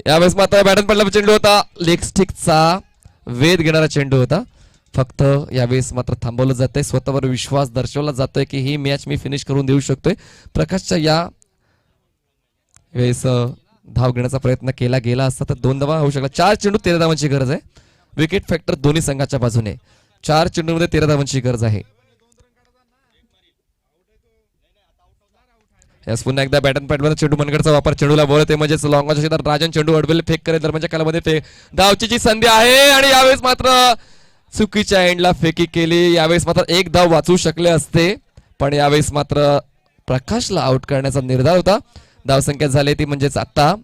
यावेळेस मात्र बॅटन पडला चेंडू होता. लेग स्टिकचा वेध घेणारा चेंडू होता. फक्त यावेळेस मात्र थांबवलं जातंय. स्वतःवर विश्वास दर्शवला जातोय की ही मॅच मी फिनिश करून देऊ शकतोय. प्रकाशच्या या वेळेस धाव घेण्याचा प्रयत्न केला गेला असता तर 2 धावा होऊ शकला. 4 चेंडू 13 धावांची गरज आहे. विकेट फॅक्टर दोन्ही संघाच्या बाजूने. 4 चेंडूमध्ये 13 धावांची गरज आहे. यास पुन्हा एकदा बॅटन पॅडमध्ये चेंडू मनगडचा वापर. चेंडूला बॉल येते म्हणजेच लॉंगच्या क्षेत्रात राजन चेंडू अडवेल फेक करेल. दरम्यानच्या कालामध्ये फेक धावची संधी आहे आणि यावेळेस मात्र चुकीच्या एंडला फेकी केली. यावेळेस मात्र 1 धाव वाचू शकले असते, पण यावेळेस मात्र प्रकाशला आउट करण्याचा निर्धार होता. धावसंख्या झाली ती म्हणजेच आता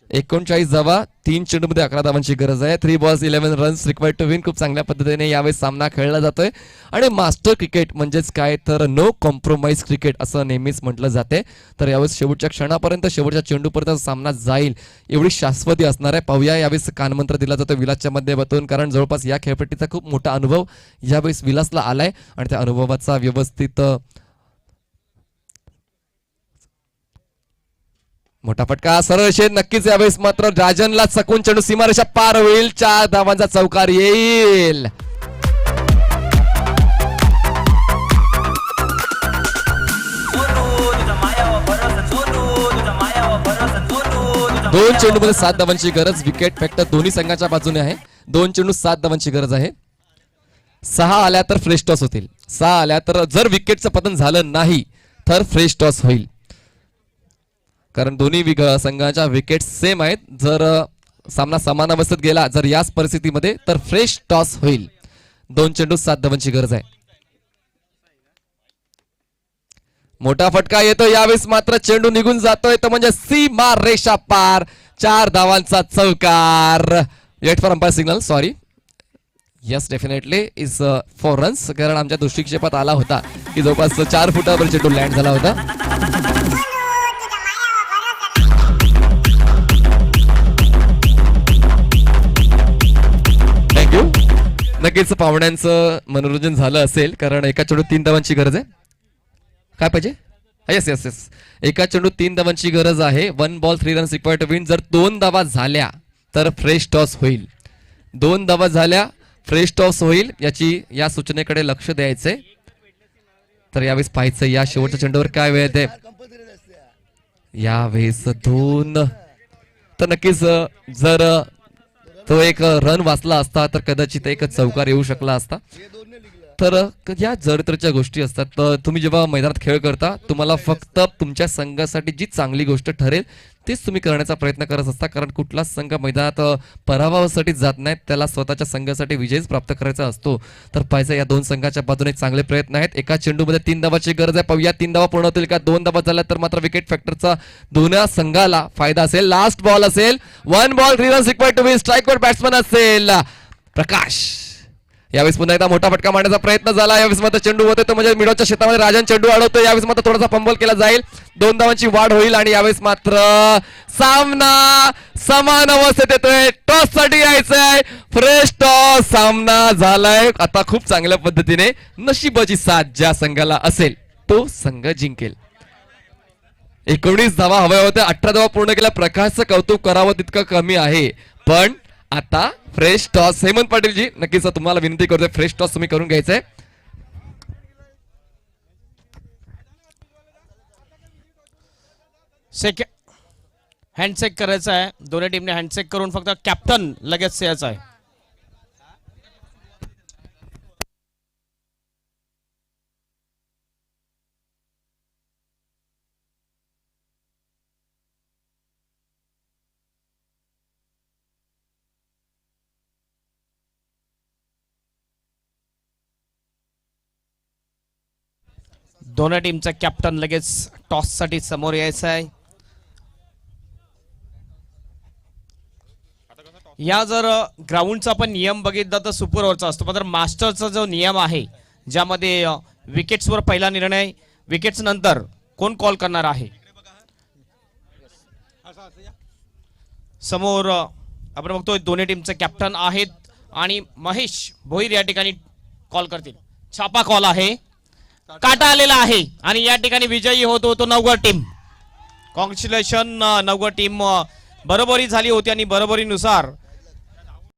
39 धावा. 3 चेंडूमध्ये 11 धावांची गरज आहे. 3 balls 11 runs required to win. खूप चांगल्या पद्धतीने यावेळेस सामना खेळला जातोय आणि मास्टर क्रिकेट म्हणजेच काय तर नो कॉम्प्रोमाइज क्रिकेट असं नेहमीच म्हटलं जाते. तर यावेळेस शेवटच्या क्षणापर्यंत शेवटच्या चेंडूपर्यंत सामना जाईल एवढी शाश्वती असणार आहे. पाहूया यावेळेस कानमंत्र दिला जातो विलासच्या माध्यमातून, कारण जवळपास या खेळपट्टीचा खूप मोठा अनुभव यावेळेस विलासला आलाय आणि त्या अनुभवाचा व्यवस्थित मोठा फटका सरळ शेत नक्कीच यावेळेस मात्र राजनला चकून चेंडू सीमारेषा पार होईल. 4 धावांचा चौकार येईल. दोन चेंडूमध्ये 7 धावांची गरज. विकेट फॅक्टर दोन्ही संघाच्या बाजूने आहे. 2 चेंडू 7 धावांची गरज आहे. 6 आल्या तर फ्रेश टॉस होतील. 6 आल्या तर जर विकेटचं पतन झालं नाही तर फ्रेश टॉस होईल, कारण दोन्ही संघाच्या विकेट सेम आहेत. जर सामना समान अवस्थेत गेला जर याच परिस्थितीमध्ये तर फ्रेश टॉस होईल. 2 चेंडू 7 धावांची गरज आहे. मोठा फटका येतो यावेळेस मात्र चेंडू निघून जातोय तर म्हणजे सीमा रेषा पार. 4 धावांचा चौकार. Wait for umpire signal. Sorry, yes definitely is 4 runs, कारण आमच्या दृष्टिक्षेपात आला होता की जवळपास 4 फुटावर चेंडू लँड झाला होता. थँक्यू. नक्कीच पाहुण्यांचं मनोरंजन झालं असेल, कारण एका चेंडू 3 धावांची गरज आहे. काय पाहिजे? येस येस येस, एका चेंडू 3 धावांची गरज आहे. 1 ball 3 runs required to win. जर 2 धावा झाल्या तर फ्रेश टॉस होईल. 2 धावा झाल्या फ्रेश टॉस होईल. या सूचनेकडे लक्ष द्यायचंय. तर यावेळेस पाहायचं या शेवटच्या चेंडूवर काय वेळ येते. यावेळेस 2 तर नक्कीच जर तो एक रन वाचला असता तर कदाचित एक चौकार येऊ शकला असता. तर या जडतरच्या गोष्टी असतात. तर तुम्ही जेव्हा मैदानात खेळ करता तुम्हाला फक्त तुमच्या संघासाठी जी चांगली गोष्ट ठरेल तेच तुम्ही करण्याचा प्रयत्न करत असता, कारण कुठलाच संघ मैदानात पराभवासाठी जात नाही, त्याला स्वतःच्या संघासाठी विजयच प्राप्त करायचा असतो. तर पाहिजे या 2 संघाच्या बाजूने चांगले प्रयत्न आहेत. एका चेंडूमध्ये 3 धावाची गरज आहे. पाहूया 3 धावा पूर्ण होतील का. 2 धावा झाल्या तर मात्र विकेट फॅक्टरचा दोन्ही संघाला फायदा असेल. लास्ट बॉल असेल. 1 ball 3 runs required to win. स्ट्राईकवर बॅट्समन असेल प्रकाश. यावेळेस पुन्हा एकदा मोठा फटका मारण्याचा प्रयत्न झाला. यावेळेस मात्र चेंडू होते तो म्हणजे मिडोच्या क्षेत्रामध्ये राजन चेंडू अडवतो. यावेळेस मात्र थोडासा फंबल केला जाईल. 2 धावांची वाढ होईल आणि यावेळेस मात्र सामना समान अवस्थेत येतोय. टॉस साठी यायचंय. Fresh toss. सामना झालाय आता खूप चांगल्या पद्धतीने. नशिबाची साथ ज्या संघाला असेल तो संघ जिंकेल. 19 धावा हव्या होत्या. 18 धावा पूर्ण केल्या. प्रकाशचं कौतुक करावं तितकं कमी आहे, पण आता फ्रेश टॉस. हेमंत पाटीलजी नक्कीच तुम्हाला विनंती करतोय, फ्रेश टॉस तुम्ही करून घ्यायचंय. हँडशेक करायचा आहे. दोन्ही टीमने हँडशेक करून फक्त कॅप्टन लगेच यायचा आहे. दोन्ही टीमचा कॅप्टन लगेच टॉस साठी समोर यायचा आहे. या जर ग्राउंडचा आपण नियम बघितला तर सुपर ओव्हरचा असतो, पण मास्टरचा जो नियम आहे ज्यामध्ये विकेट्सवर पहिला निर्णय विकेट्स नंतर कोण कॉल करणार आहे. समोर आपण बघतोय दोन्ही टीमचे कॅप्टन आहेत आणि महेश भोईर या ठिकाणी कॉल करतील. छापा कॉल आहे. काटा आलेला आहे आणि या ठिकाणी विजयी होतो तो Navgad team. Congratulation Navgad team. बरोबरी झाली होती आणि बरोबरीनुसार